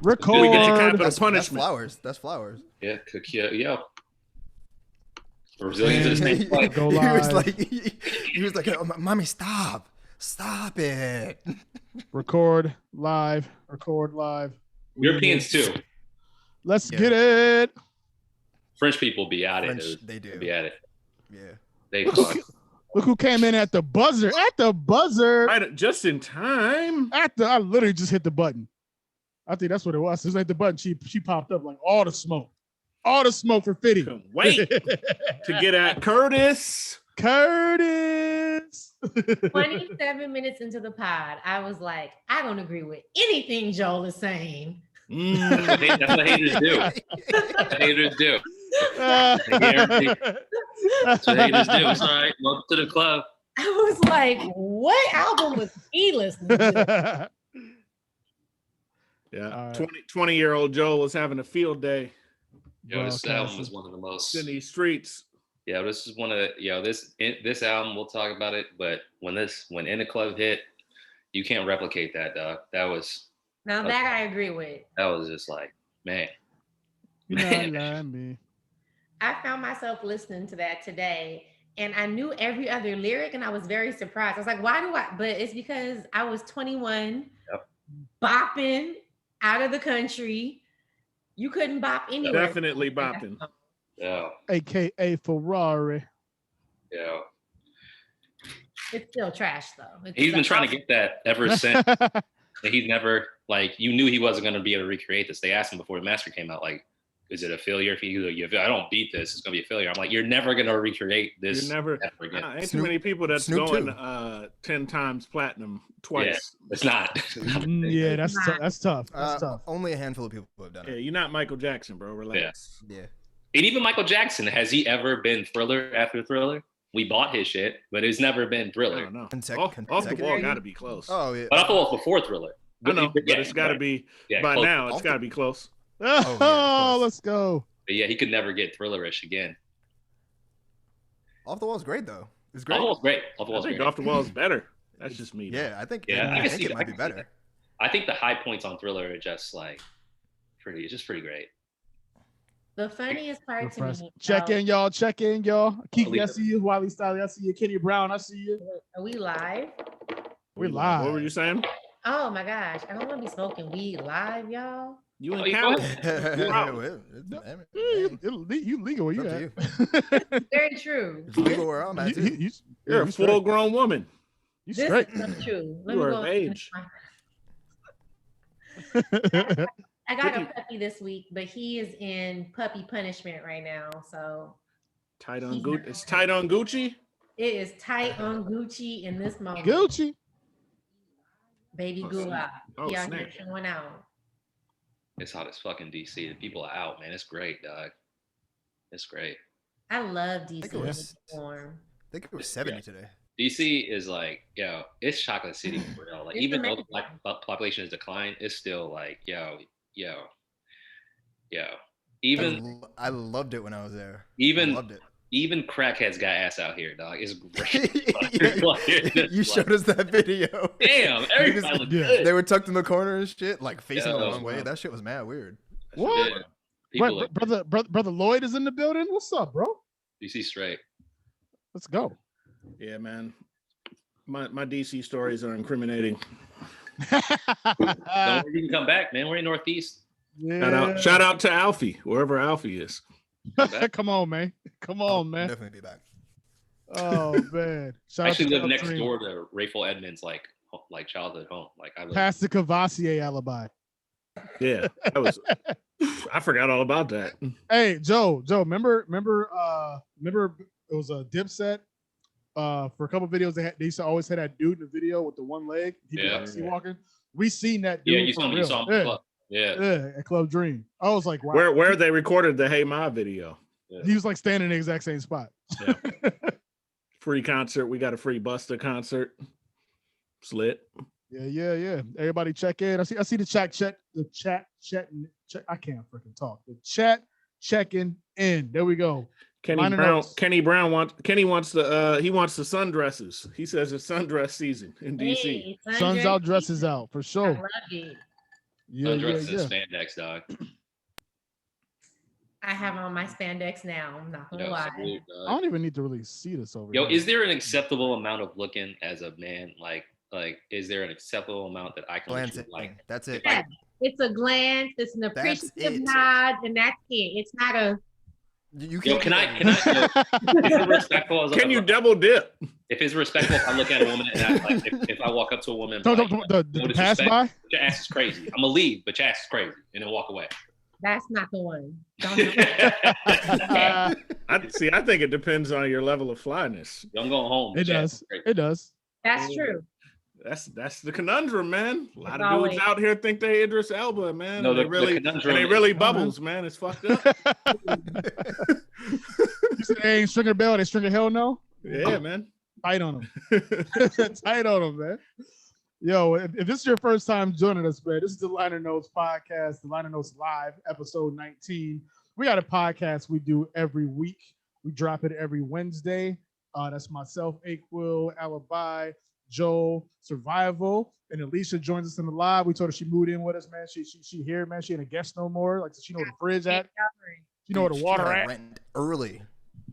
Record. We get to capital That's punishment. flowers. That's flowers. Yeah, cook you. Yeah. Brazilians are the same way. Go He was live. like, he was like, oh, mommy, stop it. Record live. Record live. Europeans too. Let's Yeah. get it. French people be at it. French, Dude. they do. Be at it. Yeah. They Look fuck. Look who came in at the buzzer. At the buzzer. Right, just in time. I literally just hit the button. I think that's what it was. It's like the button. She popped up like all the smoke. All the smoke for 50. Couldn't wait to get at Curtis. Curtis. 27 minutes into the pod, I was like, I don't agree with anything Joel is saying. That's what haters do. That's what haters do. That's what haters do. It's all right. Welcome to the club. I was like, what album was he listening to? Yeah, All right. 20-year-old Joel was having a field day Yo, this Broadcasting. album is one of the most. in these streets. Yeah, this is one of the. This album we'll talk about it, but when In the Club hit, you can't replicate that, dog. That was Now that I agree with. just like, man. You not like me. I found myself listening to that today, and I knew every other lyric, and I was very surprised. I was like, why do I? But it's because I was 21, bopping out of the country. You couldn't bop anywhere. Definitely bopping. Yeah, AKA Ferrari. yeah. It's still trash though. It's He's been like- trying to get that ever since. And he's never you knew he wasn't going to be able to recreate this. They asked him before the master came out, like, is it a failure if I don't beat this, it's gonna be a failure. I'm like, you're never gonna recreate this. You're never ever again. ain't too Snoop- many people that's Snoop going too. 10 times platinum twice. It's not. Yeah, that's tough. That's tough. Only a handful of people have done Yeah, it. you're not Michael Jackson, bro. Relax. Yeah. And even Michael Jackson, has he ever been Thriller after Thriller? We bought his shit, but it's never been I Thriller. don't know. Off the Consecutive. wall got to be close. Oh yeah. But I thought it was before Thriller. I know, but Yeah, it's got to be by close. now. It's got to be close. Oh, yeah, of course. let's go. But yeah, he could never get Thrillerish again. Off the wall's great though. It's great. Almost great. Off the I Wall's think great. Off the Wall is better. That's just me. Yeah, I think. Yeah, I I can think see it that. might be better. I think the high points on Thriller are just like it's just pretty great. The funniest part to Refresh. me. Check in, y'all. Check in, y'all. Kiki, I Alita. see you. Wiley Style, I see you. Kenny Brown, I see you. Are we live? We're live. What were you saying? Oh my gosh, I don't want to be smoking weed live, y'all. You Oh, in you Cali? Well, You legal where you It's at? up to Very true. It's legal where I'm at too. You're a straight. full-grown woman. You This straight. is not true. Let You me are go of and age. I got a puppy this week, but he is in puppy punishment right now. So Tight on Gucci. It's tight on Gucci. it is tight on Gucci in this moment. Gucci. Baby Oh, Gula. snap. Oh, He out here snap. showing out. It's hot as fucking DC. The people are out, man. It's great, dog. It's great. I love DC think it was- uniform. I think it was 70 today. DC is like, it's chocolate city for real. Like, It's even though the amazing. black population has declined, it's still like, Even I loved it when I was there. I even loved it. even crackheads got ass out here, dog. It's great. You showed us that video. Damn, everybody look Yeah. good. They were tucked in the corner and shit, like facing Yeah, the that wrong was way. wild. That shit was mad weird. What? Yeah. People Wait, look brother Lloyd is in the building. What's up, bro? DC straight. Let's go. Yeah, man. My DC stories are incriminating. Don't worry, you can come back, man. We're in Northeast. Yeah. Shout out to Alfie, wherever Alfie is. Come on, man. Come on, man. Definitely be back. Oh man. Shout I out actually to live next Dream. door to Rayful Edmonds, like childhood home. Like I live. Past the Cavassier alibi. Yeah, that was. I forgot all about that. Hey, Joe, remember it was a Dipset. For a couple videos, they used to always have that dude in the video with the one leg. He Yeah. like sea walking. We seen that dude. Yeah, you for saw me. real. You saw him. Yeah. Club. Yeah. Yeah, at Club Dream. I was like, wow. Where they recorded the Hey Ma video. He was like standing in the exact same spot. Free concert. We got a free Busta concert. Slit. Yeah. Everybody check in. I see the chat. I can't freaking talk. The chat checking in. There we go. Minor notes. Kenny wants the sundresses. He says it's sundress season in DC. Hey, Sun's sundress out, dresses season. out for I sure. love it. Undressed in spandex, dog. I have on my spandex now. I'm not gonna lie. I don't even need to really see this over Yo, here. is there an acceptable amount of looking as a man? Like, is there an acceptable amount that I can like? That's it. Yeah. It's a glance. It's an appreciative nod, and that's it. It's not a. You yo, can I? If it's respectful, can you double dip? If it's respectful, if I look at a woman and I, like, if I walk up to a woman, and the pass by, your ass is crazy. I'm gonna leave, but your ass is crazy, and then walk away. That's not the one. I think it depends on your level of flyness. I'm going home. It does. It does. That's true. That's the conundrum, man. A lot of dudes out here think they Idris Elba, man. No, they really bubbles, man. It's fucked up. You said they ain't string a bell, they string a hell no? Yeah, man. Tight on them. Tight on them, man. Yo, if this is your first time joining us, man, this is the Liner Notes podcast, the Liner Notes Live, episode 19. We got a podcast we do every week. We drop it every Wednesday. That's myself, A-Quil, Alibi, Joel, Survival, and Alicia joins us in the live. We told her she moved in with us, man. She here, man. She ain't a guest no more. Like, she know where the fridge at. She know where the water at. Rent early.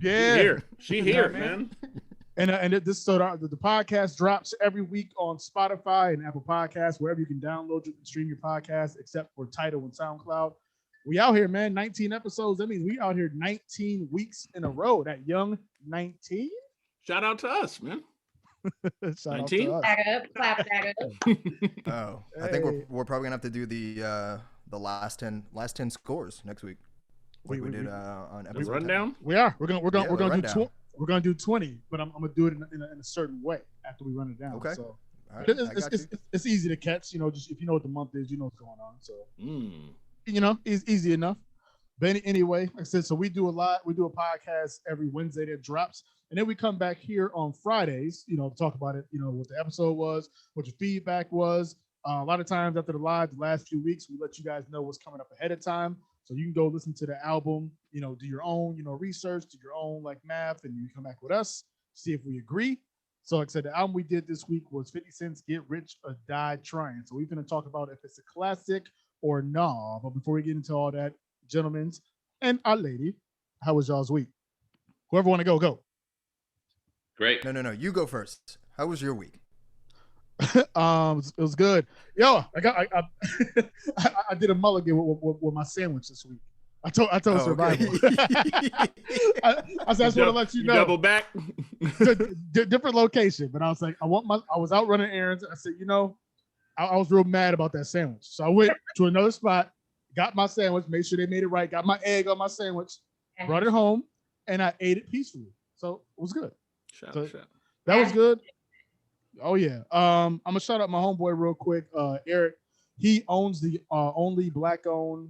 Yeah, she here, man. And the podcast drops every week on Spotify and Apple Podcasts, wherever you can download and stream your podcast, except for Tidal and SoundCloud. We out here, man. 19 episodes. That means we out here 19 weeks in a row. That young 19. Shout out to us, man. 19. Clap that up. Oh, I think we're probably gonna have to do the last 10 scores next week. Like we did on episode rundown. 10. We are. We're gonna do we're gonna do 20, but I'm gonna do it in a certain way after we run it down. Okay. So Right, it's easy to catch. You know, just if you know what the month is, you know what's going on. So you know, it's easy enough. But anyway, like I said, so we do a lot. We do a podcast every Wednesday that drops, and then we come back here on Fridays. You know, to talk about it. You know, what the episode was, what your feedback was. A lot of times after the last few weeks, we let you guys know what's coming up ahead of time. So you can go listen to the album, you know, do your own, you know, research, do your own like math, and you come back with us, see if we agree. So like I said, the album we did this week was 50 Cent's Get Rich or Die Tryin. So we're going to talk about if it's a classic or nah. But before we get into all that, gentlemen and our lady, how was y'all's week? Whoever want to go. Great. No. You go first. How was your week? It was good. Yo, I did a mulligan with my sandwich this week. I told Survival. Okay. I just want to let you know. Double back. Different location, but I was like, I was out running errands. I said, you know, I was real mad about that sandwich, so I went to another spot, got my sandwich, made sure they made it right, got my egg on my sandwich, brought it home, and I ate it peacefully. So it was good. Shout. That was good. Oh yeah. I'm gonna shout out my homeboy real quick. Eric. He owns the only black-owned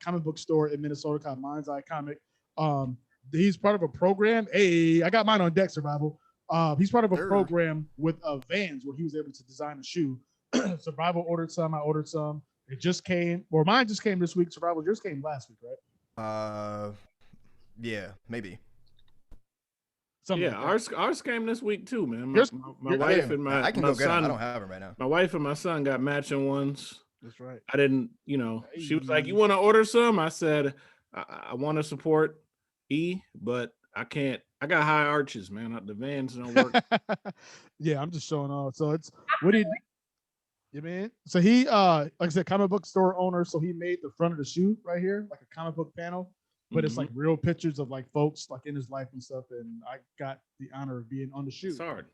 comic book store in Minnesota called Mind's Eye Comic. He's part of a program. Hey, I got mine on deck, Survival. He's part of a program with Vans where he was able to design a shoe. Survival ordered some. I ordered some. It just came. Or mine just came this week. Survival just came last week, right? Yeah, maybe. Something like ours came this week too, man. My wife and my I can my go get son. them. I don't have them right now. My wife and my son got matching ones. That's right. I didn't, you know. She was like, "You want to order some?" I said, "I want to support E, but I can't. I got high arches, man. The Vans don't work." Yeah, I'm just showing off. So it's what he. You mean? So he, like I said, comic book store owner. So he made the front of the shoe right here, like a comic book panel. But it's like real pictures of like folks like in his life and stuff, and I got the honor of being on the shoe. It's hard.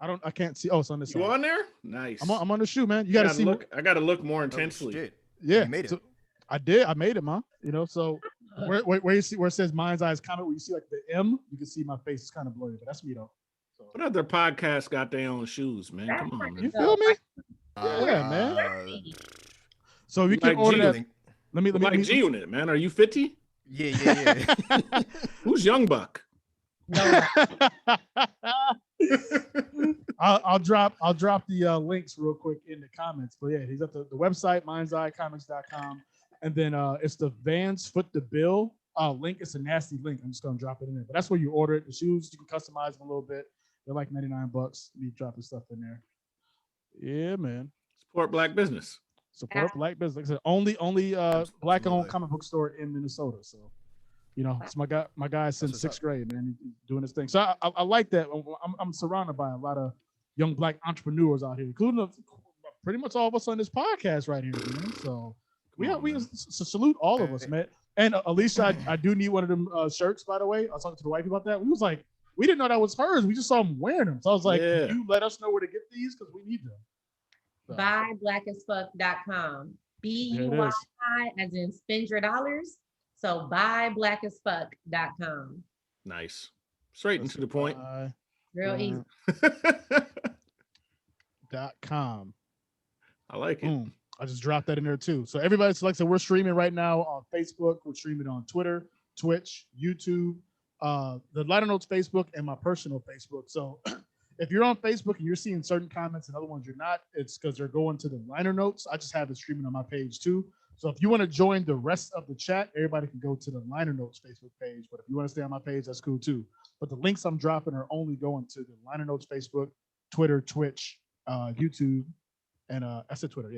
I can't see. Oh, it's on this side. You on there? Nice. I'm on the shoe, man. You gotta see. I gotta look more intensely. Shit. Yeah, You made it. So I did. I made it, man. You know, so where you see where it says Mind's Eyes Comic, where you see like the M, you can see my face is kind of blurry, but that's me though. So. What other podcasts got their own shoes, man? Come on, man. You feel me? Yeah, man. So you can order that. Let me G-Unit, man. Are you 50? Yeah. Who's Young Buck? No. I'll drop the links real quick in the comments. But yeah, he's at the website mindseyecomics.com, and then it's the Vans Foot the Bill link. It's a nasty link. I'm just gonna drop it in there. But that's where you order it. The shoes you can customize them a little bit. They're like $99. Me dropping stuff in there. Yeah, man. Support black business. Support black business. Like I said, only black-owned comic book store in Minnesota. So, it's my guy since 6th grade, man, he's doing his thing. So I like that. I'm surrounded by a lot of young black entrepreneurs out here, including pretty much all of us on this podcast right here, man. So we salute all of us, man. And Alicia, I do need one of them shirts, by the way. I was talking to the wife about that. We was like, we didn't know that was hers. We just saw them wearing them. So I was like, can you let us know where to get these? Because we need them. So. Buyblackasfuck.com. BUYI as in spend your dollars. So buyblackasfuck.com. Nice. Straight and to the point. Real easy. .com. I like it. Boom. I just dropped that in there too. So everybody selects that we're streaming right now on Facebook. We're streaming on Twitter, Twitch, YouTube, the Liner Notes Facebook, and my personal Facebook. So if you're on Facebook and you're seeing certain comments and other ones you're not, it's because they're going to the Liner Notes. I just have it streaming on my page too. So if you want to join the rest of the chat, everybody can go to the Liner Notes Facebook page. But if you want to stay on my page, that's cool too. But the links I'm dropping are only going to the Liner Notes Facebook, Twitter, Twitch, YouTube, and I said Twitter,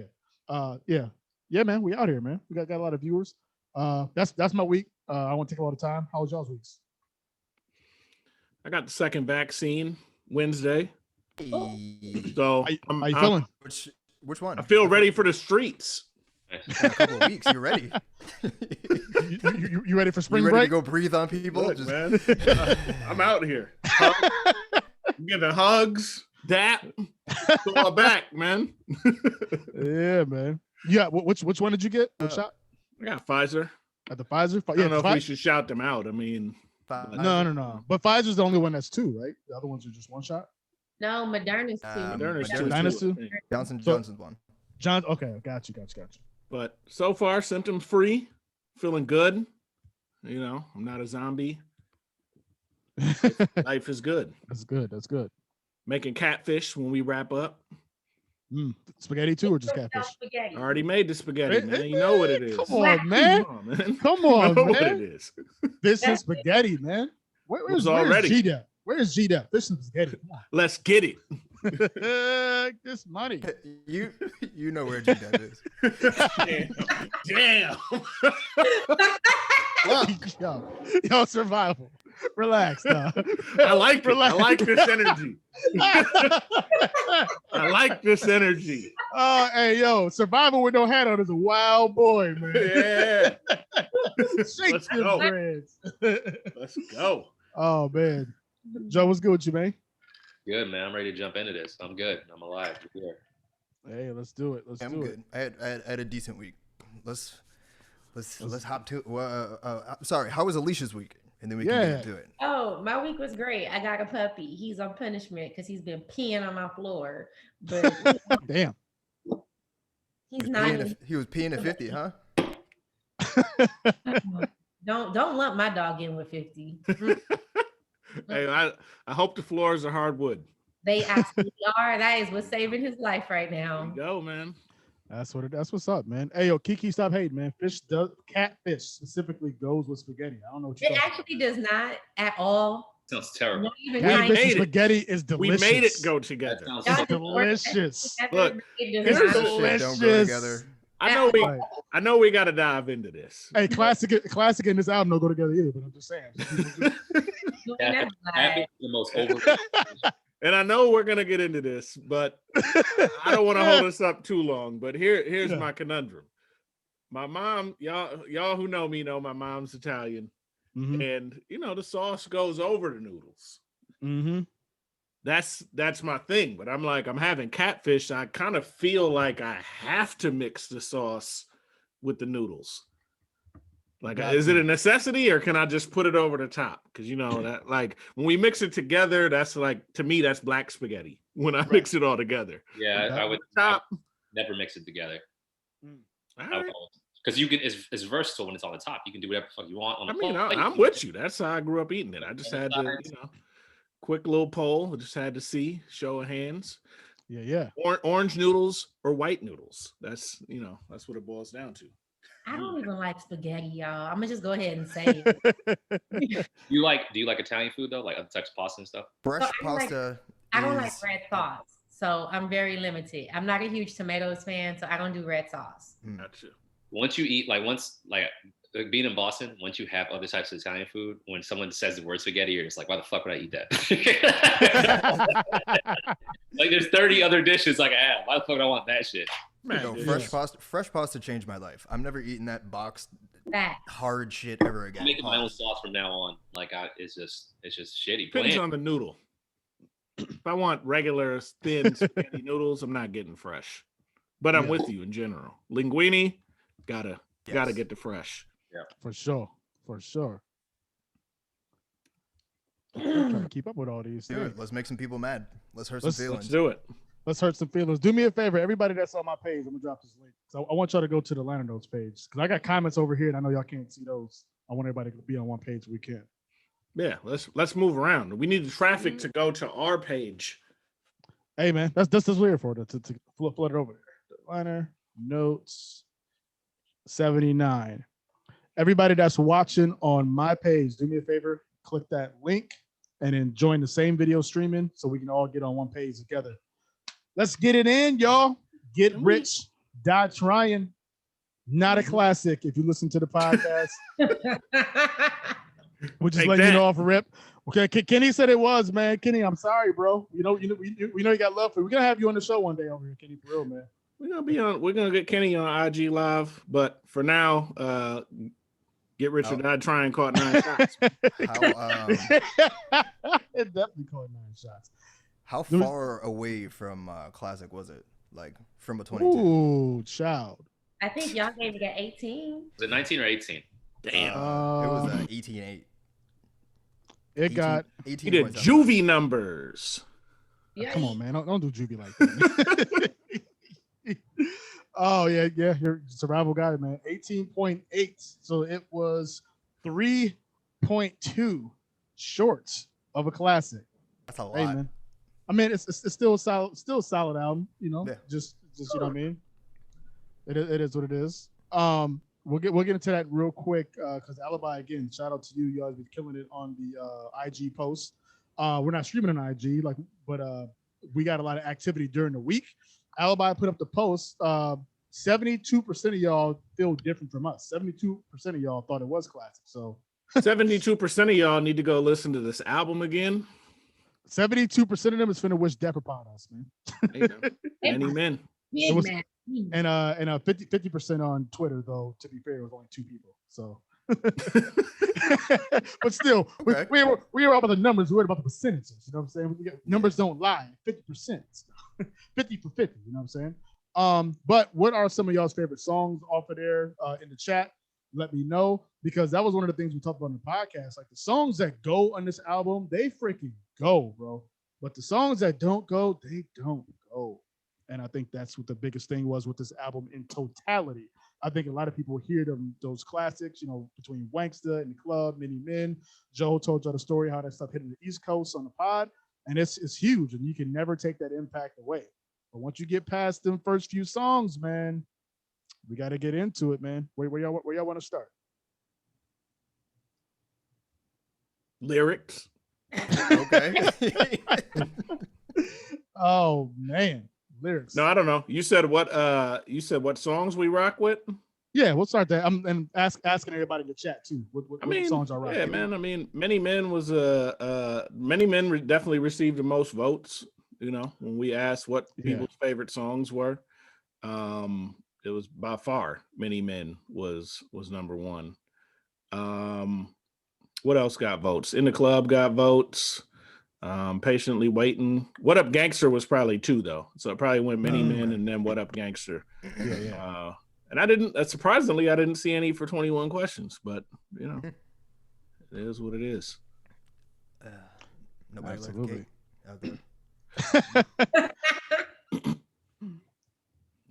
yeah, man, we out here, man. We got a lot of viewers. That's my week. I won't take a lot of time. How was y'all's weeks? I got the second vaccine Wednesday. So how you feeling? Which one? I feel ready for the streets. In a couple of weeks, you're ready. you ready for spring break? Ready to go breathe on people? Look, man, I'm out here. Giving hugs, dap, all back, man. Yeah, man. Yeah, which one did you get? What shot? I got Pfizer. At the Pfizer? I don't know if we should shout them out. I mean, no. But Pfizer's the only one that's 2, right? The other ones are just 1 shot. No, Moderna's 2. Moderna's 2. Johnson's 1. Okay, got you. But so far, symptom free, feeling good. I'm not a zombie. Life is good. That's good. Making catfish when we wrap up. Spaghetti too, or just catfish? I already made the spaghetti, man. You know what it is. Come on, man. Come on, man. What it is. This is spaghetti, man. Where's G-Dap? Where's G-Dap? This is spaghetti. Let's get it. This money. You know where G-Dap is. Damn. Yo, survival. Relax. No. I like this energy. I like this energy. Oh, hey, yo, survival with no hat on is a wild boy, man. Yeah. Shake them dreads. Let's go. Oh, man. Joe, what's good with you, man? Good, man. I'm ready to jump into this. I'm good. I'm alive. Here. Hey, let's do it. I'm good. I had a decent week. Let's hop to. Sorry, how was Alicia's week? And then we can get into it. Oh, my week was great. I got a puppy. He's on punishment because he's been peeing on my floor. But damn. He was peeing at 50, huh? Don't lump my dog in with 50. Hey, I hope the floors are hardwood. They absolutely are. That is what's saving his life right now. There you go, man. That's what's up, man. Hey, yo, Kiki, stop hating, man. Catfish specifically goes with spaghetti. I don't know what you're talking about. It actually does not at all. Sounds terrible. Catfish and spaghetti is delicious. We made it go together. It's delicious. Look, it's delicious. Don't go together. I know we got to dive into this. Hey, classic and this album don't go together either, but I'm just saying. Catfish is the most overrated. And I know we're gonna get into this, but I don't want to hold us up too long. But here's my conundrum. My mom, y'all who know me know my mom's Italian, and the sauce goes over the noodles. That's my thing. But I'm having catfish. I kind of feel like I have to mix the sauce with the noodles. Like, is it a necessity, or can I just put it over the top? Because that, like, when we mix it together, that's like, to me, that's black spaghetti. When I mix it all together, I would never mix it together. Because you can, it's versatile when it's on the top. You can do whatever the fuck you want on the plate. I'm with you. That's how I grew up eating it. I just had to, quick little poll. I just had to see, show of hands. Yeah. Orange noodles or white noodles. That's that's what it boils down to. I don't even like spaghetti, y'all. I'm gonna just go ahead and say it. Do you like Italian food though, like other types of pasta and stuff? Fresh pasta. I don't like red sauce. So I'm very limited. I'm not a huge tomatoes fan, so I don't do red sauce. Gotcha. Once you eat, being in Boston, once you have other types of Italian food, when someone says the word spaghetti, you're just like, why the fuck would I eat that? Like there's 30 other dishes like I have. Why the fuck would I want that shit? Man, fresh pasta changed my life. I'm never eating that boxed hard shit ever again. I'm making my own sauce from now on. Like it's just shitty. Depends on the noodle. If I want regular thin spaghetti noodles, I'm not getting fresh. But I'm with you in general. Linguine, gotta get the fresh. Yeah, for sure. I'm trying to keep up with all these things. Let's make some people mad. Let's hurt some feelings. Let's do it. Let's hurt some feelings. Do me a favor, everybody that's on my page. I'm gonna drop this link. So I want y'all to go to the Liner Notes page because I got comments over here, and I know y'all can't see those. I want everybody to be on one page. We can. Yeah, let's move around. We need the traffic to go to our page. Hey man, that's weird for it to flood it over there. The Liner Notes 79. Everybody that's watching on my page, do me a favor, click that link and then join the same video streaming so we can all get on one page together. Let's get it in, y'all. Get rich, die trying. Not a classic if you listen to the podcast. We'll just let you know off a rip. Okay, Kenny said it was, man. Kenny, I'm sorry, bro. We know you got love for you. We're gonna have you on the show one day over here, Kenny, for real, man. We're gonna get Kenny on IG Live, but for now, get rich or die trying caught 9 shots. It definitely caught 9 shots. How far away from classic was it? Like from a 22? Ooh, child. I think y'all gave it at 18. Was it 19 or 18? Damn. It was 18.8. It 18, got 18. He did juvie numbers. Yeah. Come on, man. Don't do juvie like that. Oh, yeah. You're a survival guy, man. 18.8. So it was 3.2 short of a classic. That's a lot. Hey, man. I mean, it's still a solid album, you know. Yeah. Just you know what I mean. It is what it is. We'll get into that real quick because Alibi, again, shout out to you. You guys been killing it on the IG post. We're not streaming on IG, but we got a lot of activity during the week. Alibi put up the post. 72% of y'all feel different from us. 72% of y'all thought it was classic. So 72% of y'all need to go listen to this album again. 72% of them is finna wish death upon us, man. Many men. And 50% on Twitter, though, to be fair, it was only 2 people. So but still, okay. we were about the numbers, we were about the percentages, you know what I'm saying? Numbers don't lie, 50%. 50 for 50, you know what I'm saying? But what are some of y'all's favorite songs off of there in the chat? Let me know, because that was one of the things we talked about in the podcast. Like the songs that go on this album, they freaking go, bro. But the songs that don't go, they don't go. And I think that's what the biggest thing was with this album in totality. I think a lot of people hear those classics, you know, between Wanksta and the Club, Many Men. Joe told y'all the story how that stuff hit in the East Coast on the pod, and it's huge, and you can never take that impact away. But once you get past them first few songs, man, we got to get into it, man. Where y'all want to start? Lyrics. Okay. Oh man. Lyrics. No, I don't know. You said what songs we rock with? Yeah, we'll start that. I'm asking everybody in the chat too. What songs are rocking? Yeah, man. I mean, Many Men was Many Men definitely received the most votes. You know, when we asked what people's favorite songs were, it was by far Many Men was number one. What else got votes? In the Club got votes. Patiently Waiting. What Up Gangster was probably 2 though, so it probably went Many Men and then What Up Gangster. Yeah. And surprisingly I didn't see any for 21 Questions, but you know, it is what it is. Nobody Absolutely. Out there.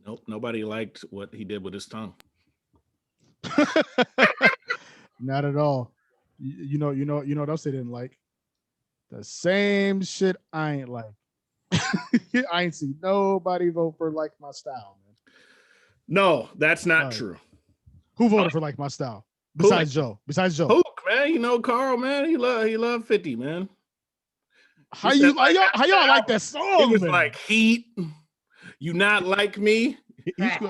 Nope, nobody liked what he did with his tongue. Not at all. You know what else they didn't like? The same shit I ain't like. I ain't see nobody vote for Like My Style, man. No, that's not true. Who voted for Like My Style? Besides Joe. Hook, man. You know Carl, man. He love 50, man. How y'all like that song? He was man? like, Heat, you not like me?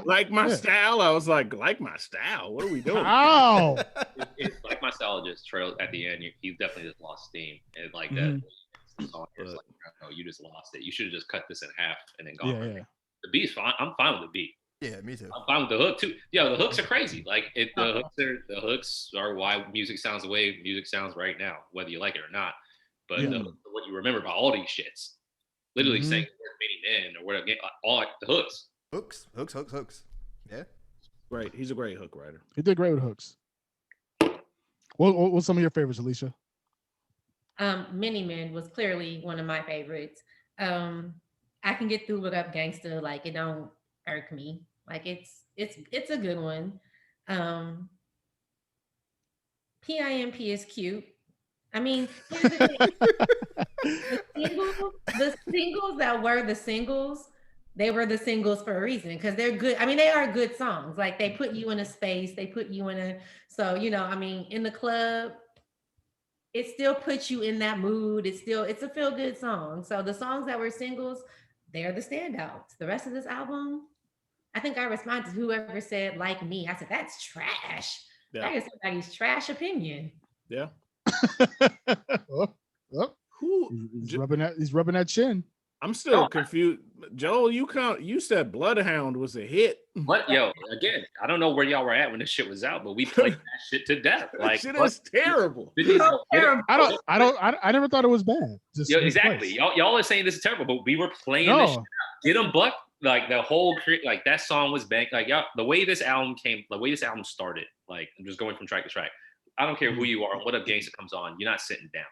Like my style? I was like my style? What are we doing? How? It's like my style just trailed at the end. He definitely just lost steam. And like that song is like, no, you just lost it. You should have just cut this in half and then gone. Yeah. The beat's fine. I'm fine with the beat. Yeah, me too. I'm fine with the hook too. Yeah, the hooks are crazy. Like the hooks are why music sounds the way music sounds right now, whether you like it or not. But the hooks are what you remember about all these shits. Literally saying many men or whatever, all like the hooks. Hooks. Yeah. Right. He's a great hook writer. He did great with hooks. What's some of your favorites, Alicia? Many Men was clearly one of my favorites. I can get through Look Up Gangsta, like it don't irk me. Like it's a good one. PIMP is cute. I mean, the singles that were the singles, they were the singles for a reason because they're good. I mean, they are good songs. Like they put you in a space, they put you in a, so, you know, I mean, in the club, it still puts you in that mood. It's a feel good song. So the songs that were singles, they're the standouts. The rest of this album, I think I responded to whoever said like me. I said, that's trash. Yeah. That is somebody's trash opinion. Yeah. He's rubbing that chin. I'm still confused. Joel, you said Bloodhound was a hit. What? Yo, again, I don't know where y'all were at when this shit was out, but we played that shit to death. Like shit is terrible. I never thought it was bad. Yo, exactly. Y'all are saying this is terrible, but we were playing this shit out. Get 'em Buck, like the whole like that song was bang. Like y'all, the way this album started, like I'm just going from track to track. I don't care who you are, What Up Gangsta comes on, you're not sitting down.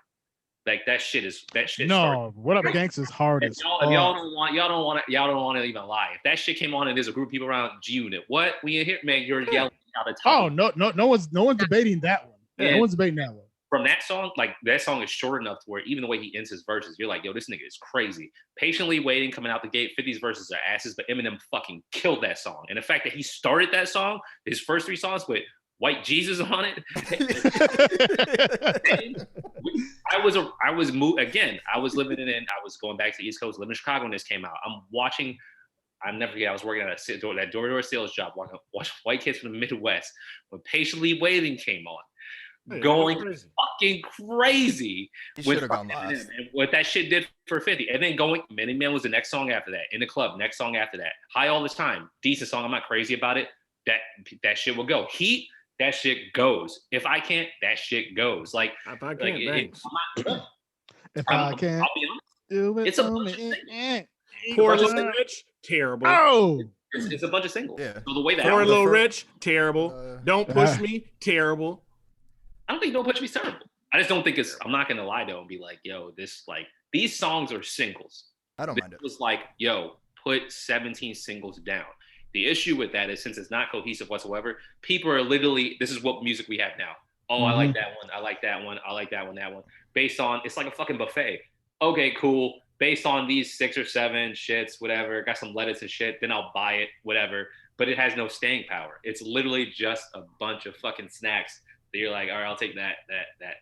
Like that shit. No, started. What Up Gangsta's hard as y'all don't want to even lie. If that shit came on and there's a group of people around G-Unit, what when you hear man, you're yelling out the top. Oh no one's debating that one. Yeah, no one's debating that one. From that song, like that song is short enough to where even the way he ends his verses, you're like, yo, this nigga is crazy. Patiently Waiting coming out the gate, 50's verses are asses, but Eminem fucking killed that song. And the fact that he started that song, his first 3 songs with White Jesus on it. I was living I was going back to the East Coast, living in Chicago when this came out. I'm watching, I never forget, I was working at that door-to-door sales job, watching white kids from the Midwest when Patiently Waiting came on. Going fucking crazy with what that shit did for 50. And then Many Men was the next song after that. In the Club, next song after that. High All the Time, decent song. I'm not crazy about it. That shit will go. Heat, that shit goes. If I Can't, that shit goes. Like if I can't, thanks. I'll be honest. Do it. It's a bunch of singles. Poor Little Rich, terrible. Oh, it's a bunch of singles. Yeah. So the way that Poor Little Rich, terrible. Don't Push Me, terrible. I don't think Don't Push Me is terrible. I just don't think I'm not gonna lie though and be like, yo, these songs are singles. I don't mind it. It was like, yo, put 17 singles down. The issue with that is since it's not cohesive whatsoever, people are literally, this is what music we have now. Oh, I like that one. I like that one. I like that one. That one. Based on, it's like a fucking buffet. Okay, cool. Based on these 6 or 7 shits, whatever, got some lettuce and shit, then I'll buy it, whatever. But it has no staying power. It's literally just a bunch of fucking snacks that you're like, all right, I'll take that.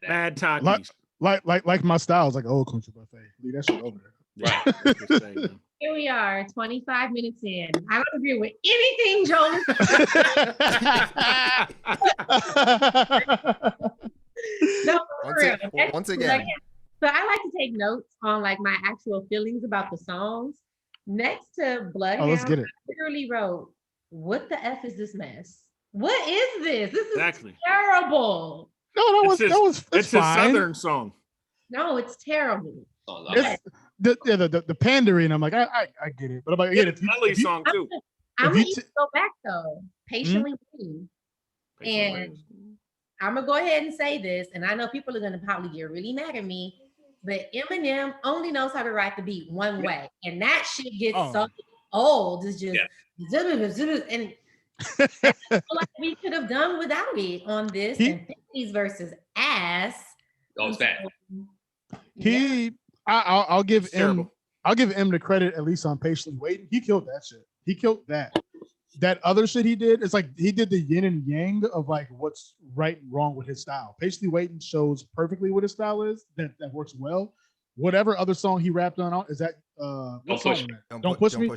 Bad Takis. Like my style is like old country buffet. Leave that shit over there. Right. Here we are, 25 minutes in. I don't agree with anything Joel. No, once again. So I like to take notes on like my actual feelings about the songs. Next to Bloodhound, let's get it. I literally wrote, "What the F is this mess? What is this? This is exactly terrible." No, it's a Southern song. No, it's terrible. It's the pandering. I'm like, I get it, but I'm like, again, if you song too. I'm gonna go back though. Patiently Waiting. And I'm gonna go ahead and say this, and I know people are gonna probably get really mad at me, but Eminem only knows how to write the beat one way, and that shit gets so old. It's just and like we could have done without it on this. And 50's versus ass. Oh, it's bad. I'll give him the credit at least on Patiently Waiting. He killed that shit. He killed that. That other shit he did, it's like he did the yin and yang of like what's right and wrong with his style. Patiently Waiting shows perfectly what his style is. That works well. whatever other song he rapped on is that Don't Push Me. Don't push me.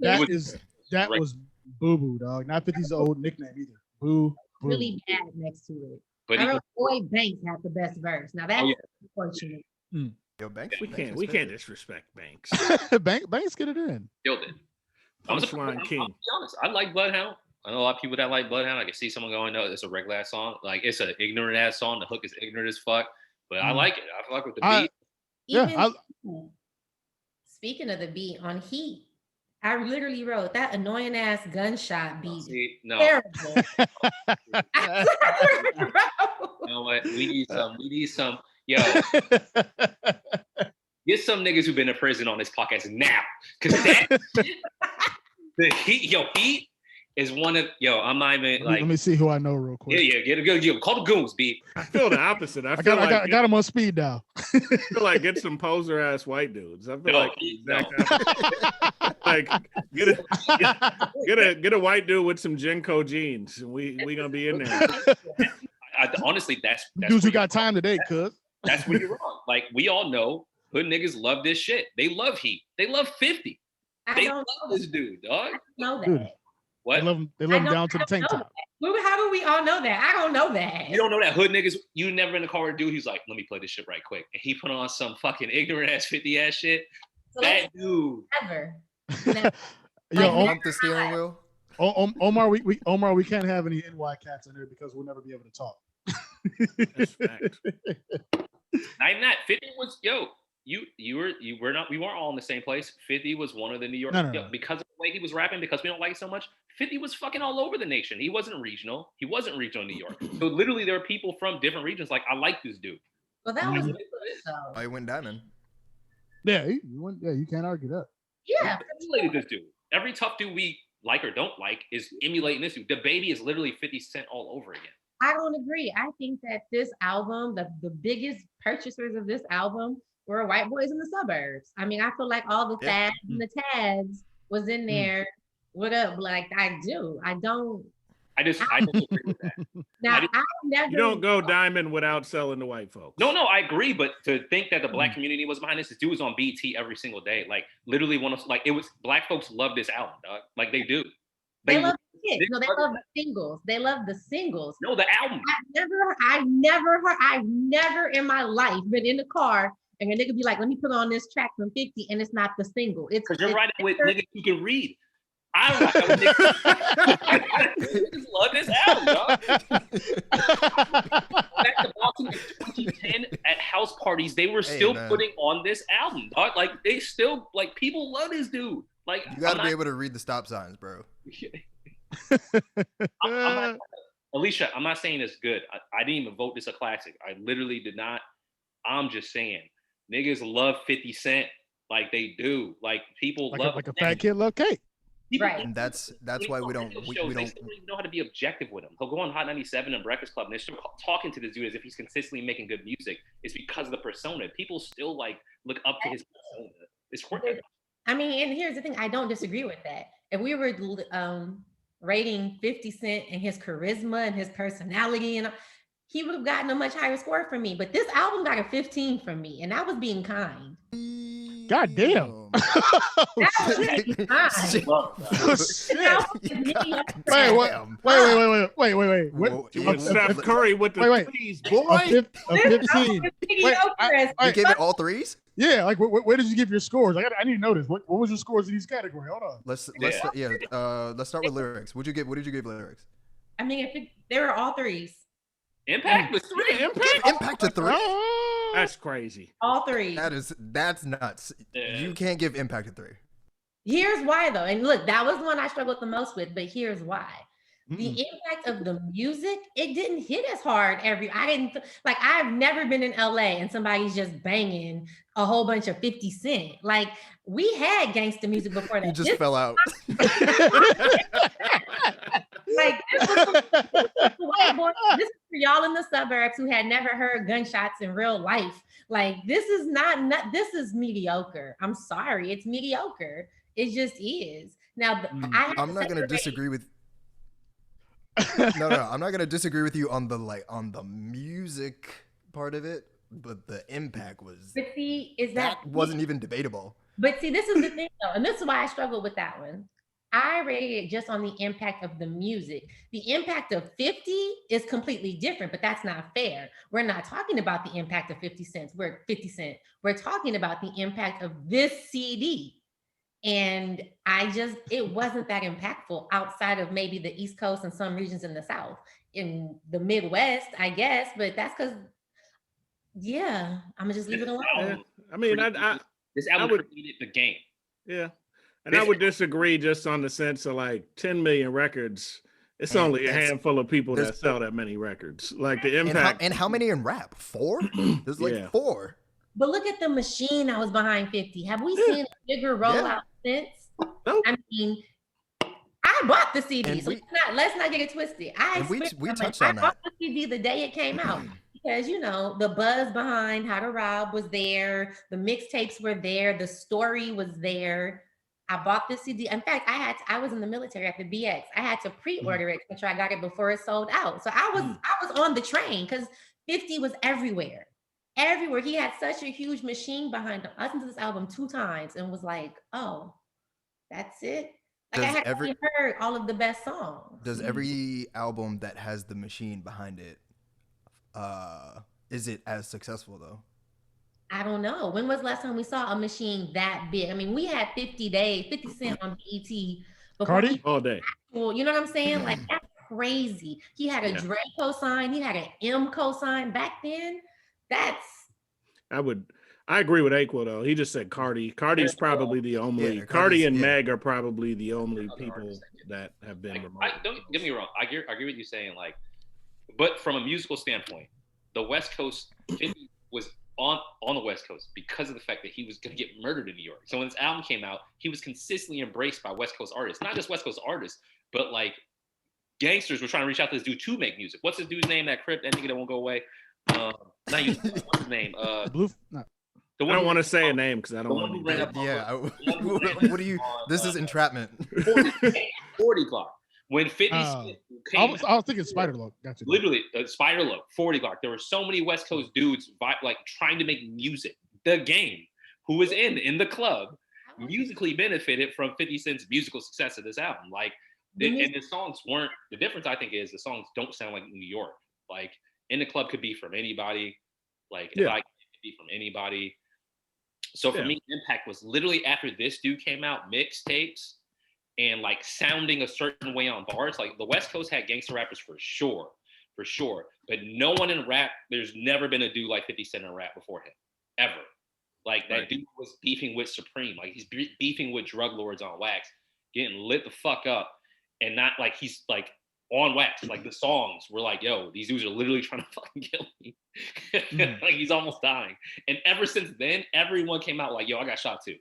That Right. was Boo Boo, dog. Not 50's old nickname either. Boo Boo. Really bad next to it. But I wrote Boy Banks had the best verse. Now that's unfortunate. Yo, Banks. We can't disrespect Banks. Banks get it in. killed it. I'm King. I'll be honest. I like Bloodhound. I know a lot of people that like Bloodhound. I can see someone going, no, it's a regular ass song. Like it's an ignorant ass song. The hook is ignorant as fuck. But I like it. I fuck with the beat. Speaking of the beat on Heat, I literally wrote that annoying ass gunshot beat. Terrible. You know what? We need some. Yo, get some niggas who've been in prison on this podcast now, because the Heat is one of I'm not even like. Let me see who I know real quick. Yeah, get a good. Call the goons, B. I feel the opposite. I got him on speed dial. I feel like get some poser ass white dudes. I feel like get a white dude with some Genco jeans, and we gonna be in there. Honestly, that's dudes who got time today, cuz. That's where you're wrong. Like we all know, hood niggas love this shit. They love Heat. They love 50. They love this dude, dog. I know that. Dude, what? They love him down to the tank top. How do we all know that? I don't know that. You don't know that hood niggas. You never in the car with a dude. He's like, let me play this shit right quick, and he put on some fucking ignorant ass 50 ass shit. So that dude. Never. Yo, bump the steering wheel. Omar, we can't have any NY cats in here because we'll never be able to talk. That's fact. Not even that. 50 was we weren't all in the same place. 50 was one of the New York because of the way he was rapping, because we don't like it so much. 50 was fucking all over the nation. He wasn't regional. He wasn't regional in New York. So literally there are people from different regions like, I like this dude. Well, that was I went diamond. Yeah, you can't argue that. Yeah. Emulated this dude. Every tough dude we like or don't like is emulating this dude. The Baby is literally 50 Cent all over again. I don't agree. I think that this album, the biggest purchasers of this album were white boys in the suburbs. I mean, I feel like all the fads and the tags was in there. What up? Like I do. I don't agree with that. Now I never. You don't go diamond without selling to white folks. No, I agree. But to think that the black community was behind this dude was on BT every single day. Like literally it was black folks love this album, dog. Like they do. They love the hits. No, they love the singles. They love the singles. No, the album. I've never in my life been in the car and a nigga be like, let me put on this track from 50 and it's not the single. It's because you're riding with niggas who can read. I ride with niggas love this album, dog. Back to Boston in 2010 at house parties, they were still putting on this album, dog. Like they still people love this dude. Like you gotta be able to read the stop signs, bro. Alicia, I'm not saying it's good. I didn't even vote this a classic. I literally did not. I'm just saying, niggas love 50 Cent like they do. Like people love like a fat kid love cake. Right. And that's why we don't they don't even know how to be objective with him. He'll go on Hot 97 and Breakfast Club and they're still talking to this dude as if he's consistently making good music. It's because of the persona. People still look up to his persona. It's important. I mean, and here's the thing, I don't disagree with that. If we were rating 50 Cent and his charisma and his personality, and he would have gotten a much higher score from me. But this album got a 15 from me, and that was being kind. God damn. Wait. Steph Curry with the threes, boy. A 15. You gave it all threes? Yeah, where did you give your scores? I need to know this. What was your scores in each category? Hold on. Let's start with lyrics. What did you give lyrics? I mean, they were all threes. Impact was 3. Impact to 3. That's crazy. All 3. That's nuts. You can't give Impact a 3. Here's why though, and look, that was the one I struggled the most with. But here's why: the impact of the music, it didn't hit as hard. I've never been in LA and somebody's just banging a whole bunch of 50 Cent. Like we had gangsta music before that. You just fell out. Like this is for y'all in the suburbs who had never heard gunshots in real life. Like this is not this is mediocre. I'm sorry, it's mediocre. It just is. Now I'm not gonna disagree with. No, I'm not gonna disagree with you on the music part of it. the impact was. But see, that wasn't even debatable. But see, this is the thing though, and this is why I struggled with that one. I rated it just on the impact of the music. The impact of 50 is completely different, but that's not fair. We're not talking about the impact of 50 cents. We're 50 Cent. We're talking about the impact of this CD. And it wasn't that impactful outside of maybe the East Coast and some regions in the South. In the Midwest, I guess, but that's because, I'm gonna just leave it alone. I mean, this album created the game. Yeah. And I would disagree just on the sense of like 10 million records. It's only a handful of people that sell that many records. Like the impact. And how many in rap? 4? There's like 4. But look at the machine that was behind 50. Have we seen a bigger rollout since? Nope. I mean, I bought the CD, so let's not get it twisted. We touched on that. I bought the CD the day it came out because the buzz behind How to Rob was there, the mixtapes were there, the story was there. I bought this CD. In fact, I was in the military at the BX. I had to pre-order it, which I got it before it sold out. So I was on the train because 50 was everywhere. Everywhere. He had such a huge machine behind him. I listened to this album 2 times and was like, oh, that's it. Like I had heard all of the best songs. Does every album that has the machine behind it, is it as successful though? I don't know. When was the last time we saw a machine that big? I mean, we had 50 Cent on BET. Cardi? All day. Well, you know what I'm saying? Like, that's crazy. He had a Dre cosign. He had an M cosign back then. I agree with A-Quil though. He just said Cardi. Cardi's probably the only. Cardi and Meg are probably the only people that have been remote. Don't get me wrong. I agree with you saying like, but from a musical standpoint, the West Coast 50 was on the West Coast because of the fact that he was going to get murdered in New York. So when this album came out, he was consistently embraced by West Coast artists, not just West Coast artists, but like gangsters were trying to reach out to this dude to make music. What's this dude's name? That nigga that won't go away. What's his name? Blue. No. I don't want to say a name because I don't want to. Yeah. What do you? This is entrapment. 40 Glock. When 50 I was thinking Spider Loc. Gotcha. Literally, Spider Loc, 40 Glock. There were so many West Coast dudes like trying to make music. The Game, who was in the club, musically benefited from 50 Cent's musical success of this album. Like, and the songs weren't. The difference I think is the songs don't sound like New York. Like, In the Club could be from anybody. Like, If I could be from anybody. So for me, impact was literally after this dude came out, mixtapes. And like sounding a certain way on bars, like the West Coast had gangster rappers for sure. But no one in rap, there's never been a dude like 50 Cent in rap before him, ever. Like that dude was beefing with Supreme, like he's beefing with drug lords on wax, getting lit the fuck up, and not like he's like on wax. Like the songs were like, yo, these dudes are literally trying to fucking kill me. Like he's almost dying. And ever since then, everyone came out like, yo, I got shot too.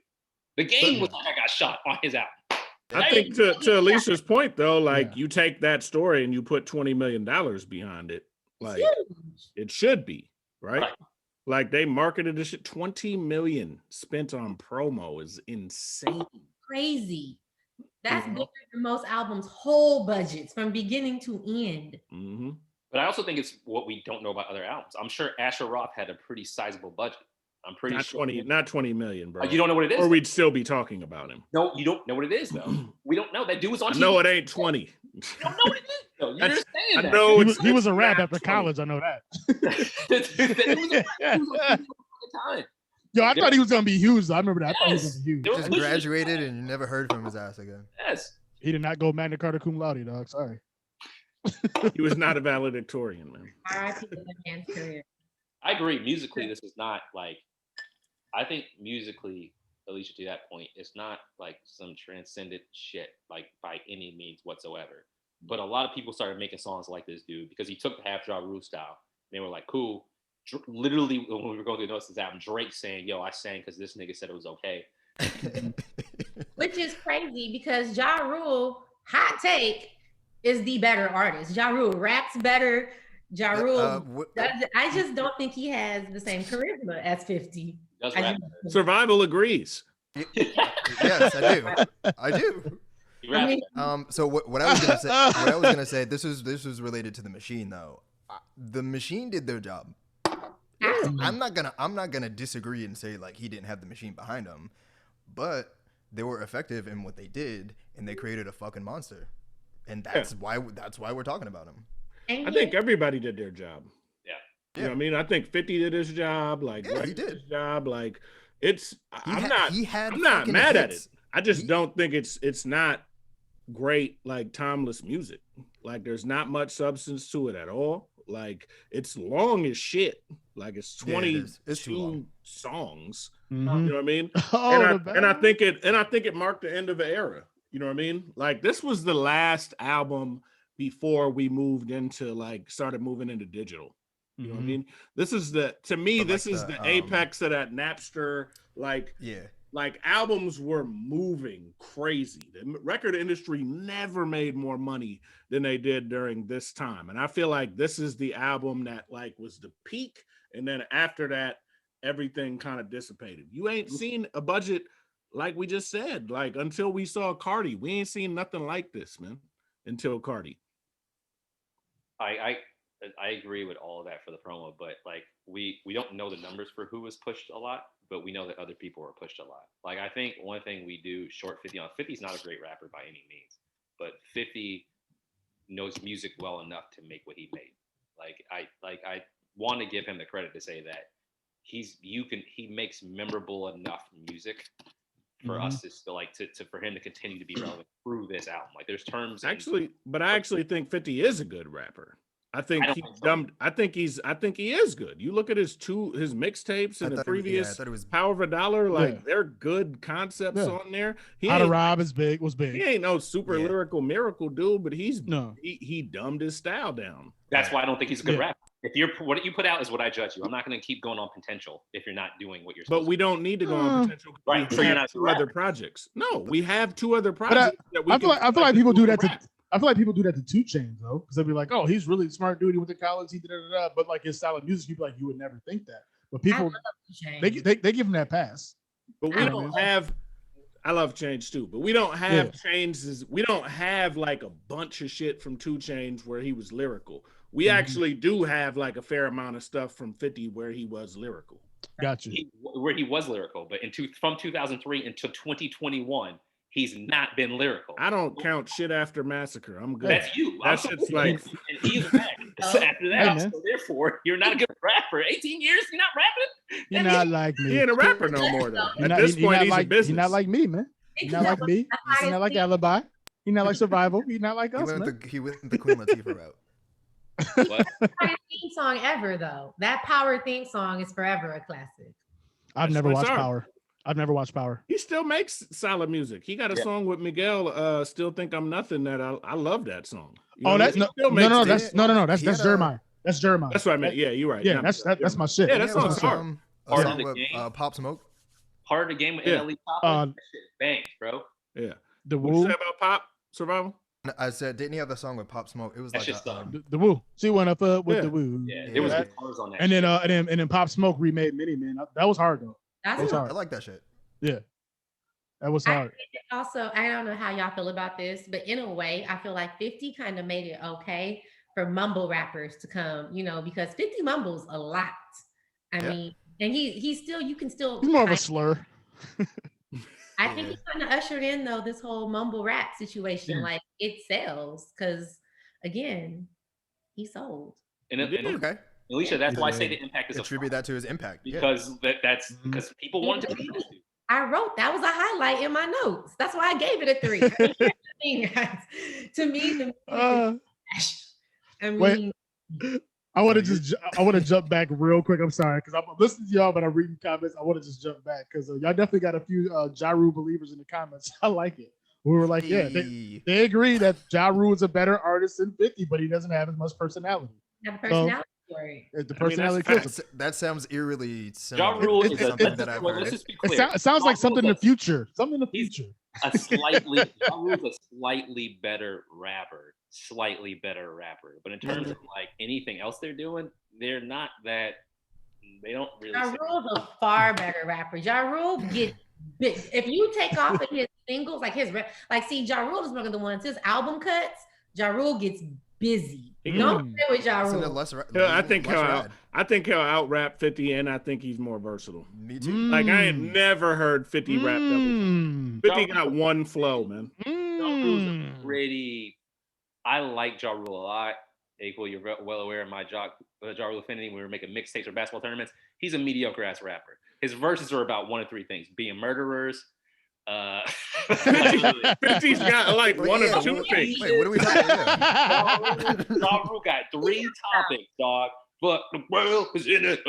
The Game was like, I got shot on his album. I think to Alicia's point though, like you take that story and you put $20 million behind it, like it should be, right? Like they marketed this shit. 20 million spent on promo is insane. Crazy. That's bigger than most albums' whole budgets from beginning to end. Mm-hmm. But I also think it's what we don't know about other albums. I'm sure Asher Roth had a pretty sizable budget. I'm pretty sure. Not 20 million, bro. You don't know what it is? Or we'd still be talking about him. No, you don't know what it is, though. We don't know. That dude was on TV. No, it ain't 20. You don't know what it is, though. You understand that. I know he was a rap after college. I know that. Yo, I thought he was going to be huge. I remember that. I thought he was going to be huge. Just graduated and you never heard from his ass again. Yes. He did not go Magna Carta cum laude, dog. Sorry. He was not a valedictorian, man. I agree. Musically, this is not like, I think musically, Alicia, to that point, it's not like some transcendent shit, like by any means whatsoever. But a lot of people started making songs like this dude because he took the Half Ja Rule style. They were like, cool. Literally, when we were going through this album, Drake saying, yo, I sang because this nigga said it was okay. Which is crazy because Ja Rule, hot take, is the better artist. Ja Rule raps better. Ja Rule, I just don't think he has the same charisma as 50. Survival agrees. Yes, I do. I mean, so what I was gonna say, this was related to the machine though. The machine did their job. I'm not gonna disagree and say like he didn't have the machine behind him, but they were effective in what they did, and they created a fucking monster, and that's why we're talking about him. I think everybody did their job. Yeah. You know what I mean? I think 50 did his job. Like, he did his job. Like, I'm not mad hits. at it. I just don't think it's not great, like timeless music. Like, there's not much substance to it at all. Like, it's long as shit. Like, it's 22 songs. Mm-hmm. You know what I mean? And I think it marked the end of an era. You know what I mean? Like, this was the last album before we moved into started moving into digital. You know what I mean? This is the apex of that Napster. Like albums were moving crazy. The record industry never made more money than they did during this time. And I feel like this is the album that like was the peak. And then after that, everything kind of dissipated. You ain't seen a budget like we just said, like until we saw Cardi. We ain't seen nothing like this, man, until Cardi. I agree with all of that for the promo, but like we don't know the numbers for who was pushed a lot, but we know that other people were pushed a lot. Like I think one thing we do short 50 on 50's not a great rapper by any means, but 50 knows music well enough to make what he made. I want to give him the credit to say that he makes memorable enough music for us to still for him to continue to be relevant through this album. Like there's terms I actually think 50 is a good rapper. I think he is good. You look at his mixtapes and the previous Power of a Dollar, like they're good concepts on there. How to Rob was big. He ain't no super lyrical miracle dude, but he dumbed his style down. That's why I don't think he's a good rapper. If what you put out is what I judge you. I'm not going to keep going on potential if you're not doing what you're supposed to. But we don't need to go on potential. Right. So you're not two other projects. No, we have two other projects. I feel like people do that I feel like people do that to 2 Chainz though, because they'll be like, "Oh, he's really smart dude. He went to college. He did it." But like his style of music, people like you would never think that. But people, they give him that pass. But we don't have. I love Chainz too, but we don't have Chainz. We don't have like a bunch of shit from 2 Chainz where he was lyrical. We actually do have like a fair amount of stuff from 50 where he was lyrical. Gotcha. Where he was lyrical, but from 2003 until 2021. He's not been lyrical. I don't count shit after Massacre. I'm good. That's you. That shit's like. And he's back. After that, so therefore, you're not a good rapper. 18 years, you're not rapping? You're not like me. He ain't a rapper no more, though. At this point, he's a business. He's not like me, man. He's not like me. He's not like Alibi. He's not like Survival. He's not like us, man. He went the Queen Latifah route. What? Theme song ever, though. That Power theme song is forever a classic. I've never watched Power. He still makes solid music. He got a song with Miguel, Still Think I'm Nothing, that I love that song. That's Jeremiah. That's Jeremiah. That's what I meant. Yeah, you're right. Yeah, that's my shit. Yeah, that song's hard. Part of the game. Pop Smoke. Part of the game with NLE Pop. Bangs, bro. Yeah. The Woo. What you say about Pop Survival? I said, didn't he have the song with Pop Smoke? It was like the Woo. She went up with the Woo. Yeah, there was good cars on that. And then Pop Smoke remade Mini Man. That was hard though. That was hard. I like that shit. Yeah, that was hard. Also, I don't know how y'all feel about this, but in a way, I feel like 50 kind of made it okay for mumble rappers to come. Because 50 mumbles a lot. I mean, and he's still he's more of a slur. I think he kind of ushered in though this whole mumble rap situation. Like it sells because again, he sold. Okay. Alicia, that's why I say the impact is attribute that to his impact. Because that's because people wanted to be this dude. I wrote that was a highlight in my notes. That's why I gave it a 3. To me, wait. I want to jump back real quick. I'm sorry because I'm listening to y'all, but I'm reading comments. I want to just jump back because y'all definitely got a few Ja Rule believers in the comments. I like it. We were like, they agree that Ja Rule is a better artist than 50, but he doesn't have as much personality. The personality that sounds eerily similar. Ja Rule is something that I've heard. It sounds like something in the future. Ja Rule's a slightly better rapper. But in terms of like anything else they're doing, they're not that. They don't really. Ja Rule's a far better rapper. Ja Rule gets big. If you take off of his singles, Ja Rule is one of the ones. His album cuts, Ja Rule gets busy. Don't play with Ja Isn't it Rule. less I think rad? he'll out rap 50, and I think he's more versatile. Me too. Like I ain't never heard 50 rap double. 50 got one flow, man. Ja Rule's a pretty. I like Ja Rule a lot. A-Quil, you're well aware of my Ja Rule affinity when we were making mixtapes or basketball tournaments. He's a mediocre ass rapper. His verses are about one of three things: being murderers. 50's got like one of two things. Wait, what are we talking about? Ja Rule got 3 topics, dog. But the world is in it.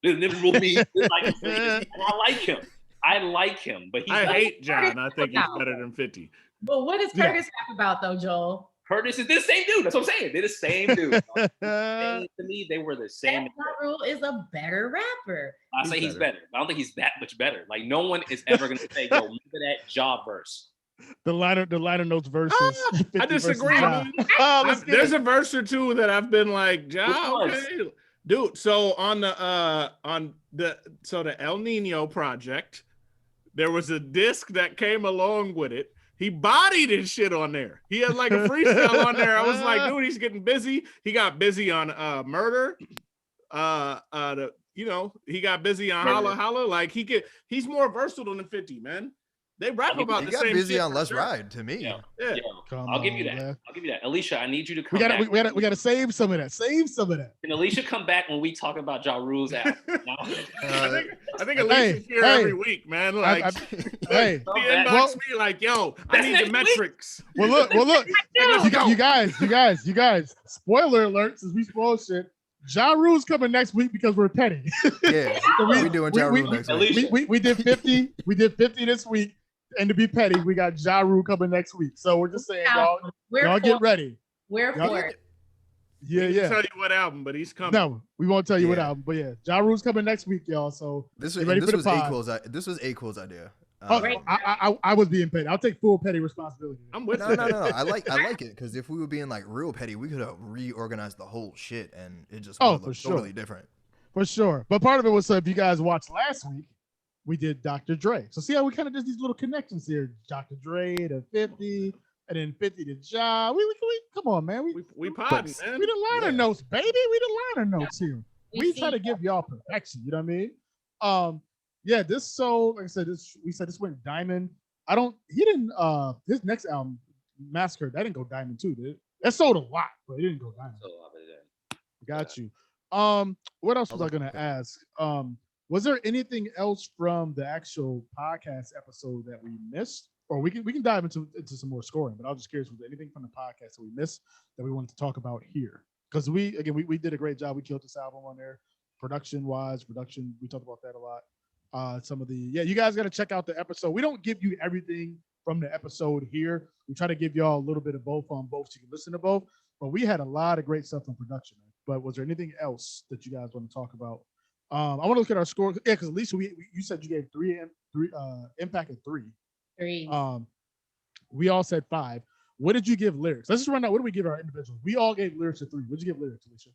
It will be like, and I like him. But I hate John. I think he's better than 50. But what is Curtis rap about though, Joel? Curtis is the same dude. That's what I'm saying. They're the same dude. To me, they were the same. Ja Rule is a better rapper. I say he's better. I don't think he's that much better. Like no one is ever gonna say, "Yo, remember that Ja verse." The liner notes versus. I disagree. There's a verse or two that I've been like, Ja, okay. Dude. So on the El Nino project, there was a disc that came along with it. He bodied his shit on there. He had like a freestyle on there. I was like, dude, he's getting busy. He got busy on Murder. He got busy on Holla Holla. Like he's more versatile than 50, man. They rap about the same shit. He got busy on Let's Ride to me. Yeah. I'll give you that. Man. I'll give you that. Alicia, I need you to come back. We gotta save some of that. Can Alicia come back when we talk about Ja Rule's album? I think Alicia's here every week, man. Like, he inbox me like, yo, I need the metrics. Well, look. You guys. Spoiler alert, since we spoil shit. Ja Rule's coming next week because we're petty. Yeah, so we doing Ja Rule next week. We did 50. We did 50 this week. And to be petty, we got Ja Rule coming next week. So we're just saying, y'all get ready. We're for it. Yeah. Tell you what album, but he's coming. No, we won't tell you what album, but yeah, Ja Rule's coming next week, y'all. So this was A-Quil's idea. I was being petty. I'll take full petty responsibility. I'm with No. I like it because if we were being like real petty, we could have reorganized the whole shit and it just would look totally different. For sure. But part of it was so if you guys watched last week, we did Dr. Dre. So see how we kind of did these little connections here. Dr. Dre to 50, and then 50 to Ja. We come on, man. We potting, man. We the liner notes, baby. We the liner notes here. We try to give y'all perfection. You know what I mean? Like I said, we said this went diamond. His next album, Massacre, that didn't go diamond too, did it? That sold a lot, but it didn't go diamond. Got you. What else was I gonna ask? Was there anything else from the actual podcast episode that we missed? Or we can dive into some more scoring, but I was just curious, was there anything from the podcast that we missed that we wanted to talk about here? Because we did a great job. We killed this album on there. Production, we talked about that a lot. You guys got to check out the episode. We don't give you everything from the episode here. We try to give y'all a little bit of both on both so you can listen to both. But we had a lot of great stuff on production. But was there anything else that you guys want to talk about? I want to look at our score. Yeah, because Lisa, you said you gave three Impact at 3. 3. We all said 5. What did you give lyrics? Let's just run out. What do we give our individuals? We all gave lyrics a 3. What did you give lyrics, Alicia?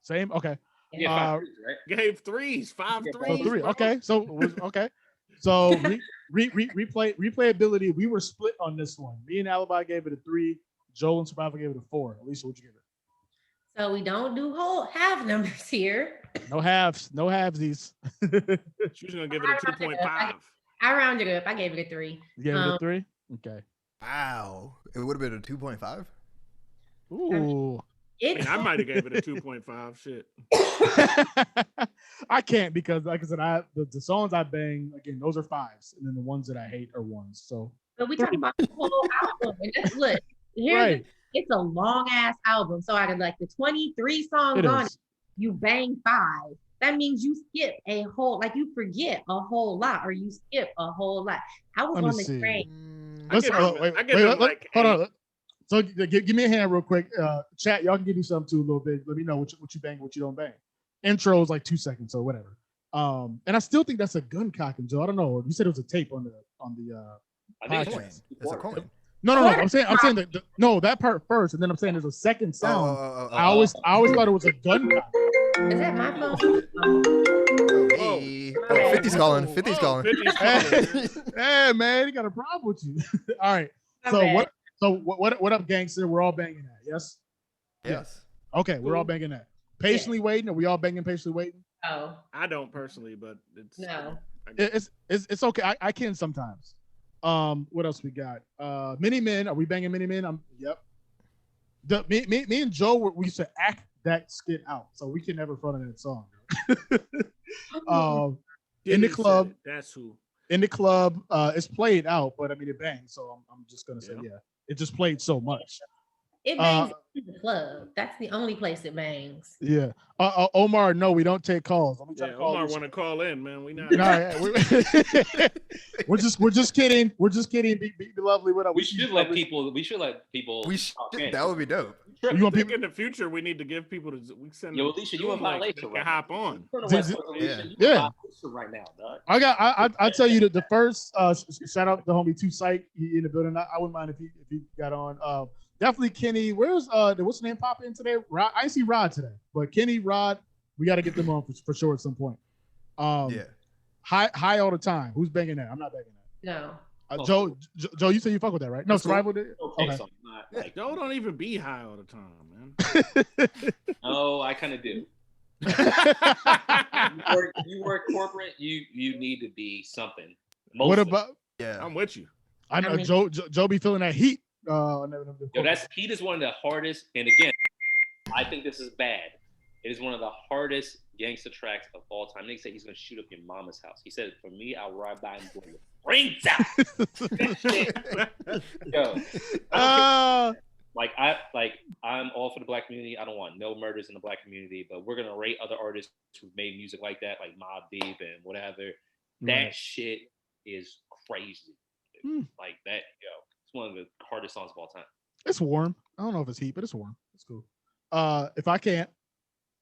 Same. Okay. Yeah, 5 threes, right? Gave 3s, 5 3s. 3. Okay. So replayability. We were split on this one. Me and Alibi gave it a 3. Joel and Survivor gave it a 4. Alicia, what'd you give it? So we don't do whole half numbers here. No halves. No halvesies. She's gonna give it a 2.5. I rounded it up. I gave it a 3. You gave it a 3? Okay. Wow. It would have been a 2.5. Ooh. I might have gave it a 2.5. Shit. I can't because, like I said, the songs I bang again, those are 5s, and then the ones that I hate are 1s. So. But we talking about the whole album. And just look, here's it's a long ass album. So out of like the 23 songs on it, you bang 5. That means you skip a whole, like you forget a whole lot, or you skip a whole lot. I was on the train. Hold on. So give me a hand real quick. Chat, y'all can give me something too a little bit. Let me know what you bang, what you don't bang. Intro is like 2 seconds or whatever. And I still think that's a gun cocking, Joe. I don't know. You said it was a tape on the podcast. It's a coin. No. I'm saying that part first, and then I'm saying there's a second sound. I always thought it was a gun cock. Is that my phone? Hey. 50's calling. 50's calling. 50's calling. Hey man, he got a problem with you. All right. So what up, gangster? We're all banging that. Yes. Yes. Okay, we're all banging that. Patiently waiting. Are we all banging patiently waiting? Oh, I don't personally, but it's no. It's okay. I can sometimes. What else we got? Mini Men. Are we banging Mini Men? Yep. Me and Joe we used to act that skit out, so we can never front of that song. In the club. That's who. In the club, it's played out, but I mean it bangs. So I'm just gonna say it just played so much. It bangs in the club. That's the only place it bangs. Yeah. Omar, no, we don't take calls. Omar want to call in, man. We not. We're just kidding. We're just kidding. Be lovely. What up? We should let people. That would be dope. You want people in the future? We need to give people to. We send. Yo, Alicia, you in violation? Right, hop on. Yeah. Right now, dog. I'll tell you that the first shout out to the homie 2 Psych. He in the building. I wouldn't mind if he got on. Definitely Kenny. Where's what's the name pop in today? Rod, I see Rod today, but Kenny, Rod, we got to get them on for sure at some point. High all the time. Who's banging that? I'm not banging that. No. Joe, you said you fuck with that, right? No, Survival did. Okay. So not, like, Joe don't even be high all the time, man. Oh, I kind of do. you work corporate. You need to be something. What about? Yeah, I'm with you. I know Joe be feeling that heat. Yo, heat is one of the hardest, and again, I think this is bad. It is one of the hardest gangster tracks of all time. They say he's gonna shoot up your mama's house. He said, "For me, I'll ride by and blow your brains out." Yo, I'm all for the black community. I don't want no murders in the black community, but we're gonna rate other artists who made music like that, like Mobb Deep and whatever. That shit is crazy. Like that, yo. It's one of the hardest songs of all time. It's warm. I don't know if it's heat, but it's warm. It's cool. If I can't,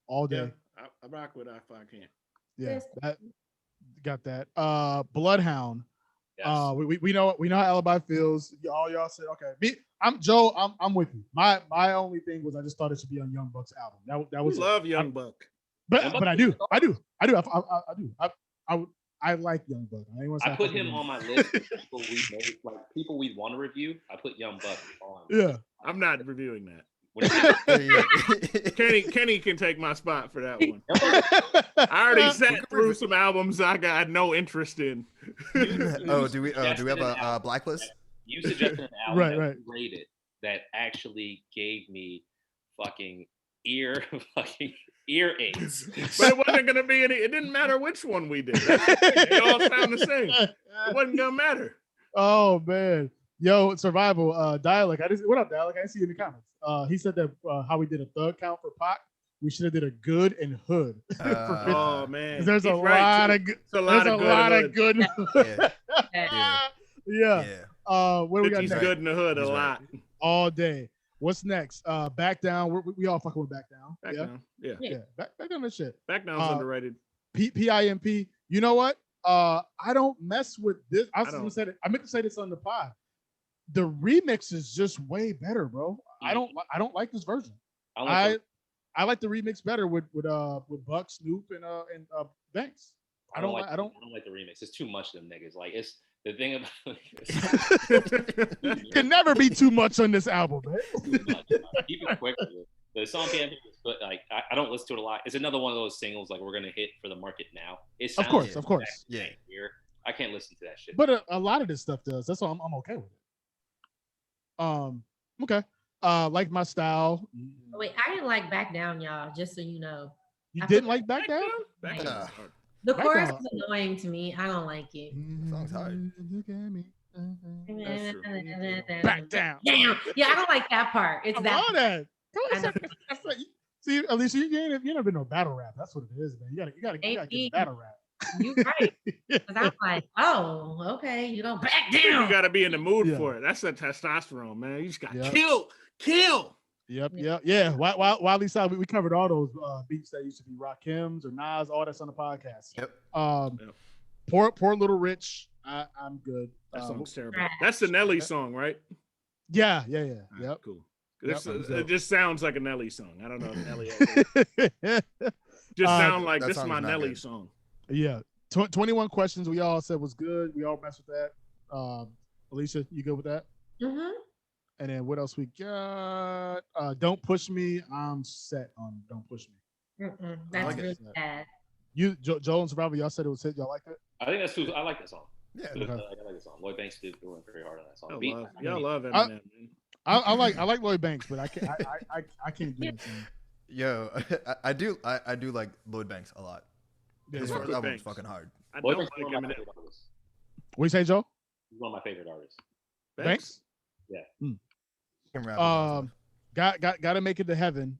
all day. Yeah, I rock with If I Can't. Yeah, that got that. Bloodhound. Yes. We know how Alibi feels. All y'all said okay. I'm Joe. I'm with you. My only thing was I just thought it should be on Young Buck's album. That was love Young Buck. But I do. I like Young Buck. I put him on my list of people we know, like people we want to review. I put Young Buck on. Yeah, I'm not reviewing that. Kenny can take my spot for that one. I already sat through some albums I got no interest in. Do we have a blacklist? You suggested an album right. Rated that actually gave me fucking ear aches. But it wasn't gonna be any. It didn't matter which one we did. They all sound the same. It wasn't gonna matter. Oh man, yo, Survival. Dialect. What up, Dialect? I didn't see you in the comments. He said that how we did a thug count for Pac. We should have did a good and hood. Oh man, there's a lot of good. There's a lot of good. Yeah. What do we got next? Good in the hood a lot. All day. What's next? Back Down. We all fucking with Back Down. Back Down. Yeah. Back Down. That shit. Back Down's underrated. PIMP. You know what? I don't mess with this. I meant to say this on the pod. The remix is just way better, bro. I don't like this version. I like the remix better with Buck, Snoop, and Banks. I don't like the remix. It's too much of them niggas. Like it's the thing about can never be too much on this album, man. Keep it quick. The song PMP is good. Like I don't listen to it a lot. It's another one of those singles like we're gonna hit for the market now. It sounds of course. Yeah. Here. I can't listen to that shit. But a lot of this stuff does. That's why I'm okay with it. Okay. Like my style. Wait, I didn't like Back Down, y'all. Just so you know. You didn't like Back Down? Back Down. The chorus is annoying to me. I don't like it. The song's hard. Back Down. Damn. Yeah, I don't like that part. It's that. See, Alicia, you never been no battle rap. That's what it is, man. You gotta get battle rap. You're right. Because I'm like, oh, okay, you don't back down. You gotta be in the mood for it. That's the testosterone, man. You just got kill. Yep. Yeah. Wiley side, we covered all those beats that used to be Rakim's or Nas, all that's on the podcast. Yep. Poor Little Rich. I'm good. That song's terrible. That's the Nelly song, right? Yeah. Yep. Cool. It just sounds like a Nelly song. I don't know if Nelly just sound like this is my Nelly song. Yeah. 21 questions we all said was good. We all messed with that. Alicia, you good with that? Mm-hmm. And then what else we got? Don't Push Me. I'm set on Don't Push Me. That's like really bad. You, Joel and Survival, y'all said it was hit. Y'all like that? I think that's too. I like that song. Yeah. Okay. I like that song. Lloyd Banks did went very hard on that song. Y'all love Eminem, man. I like Lloyd Banks, but I can't do it. Yo, I do like Lloyd Banks a lot. His first album was fucking hard. I Lloyd don't Banks like is one of my Eminem. favorite artists. What you say, Joe? He's one of my favorite artists. Banks? Yeah. Can rap about stuff. Gotta make it to heaven.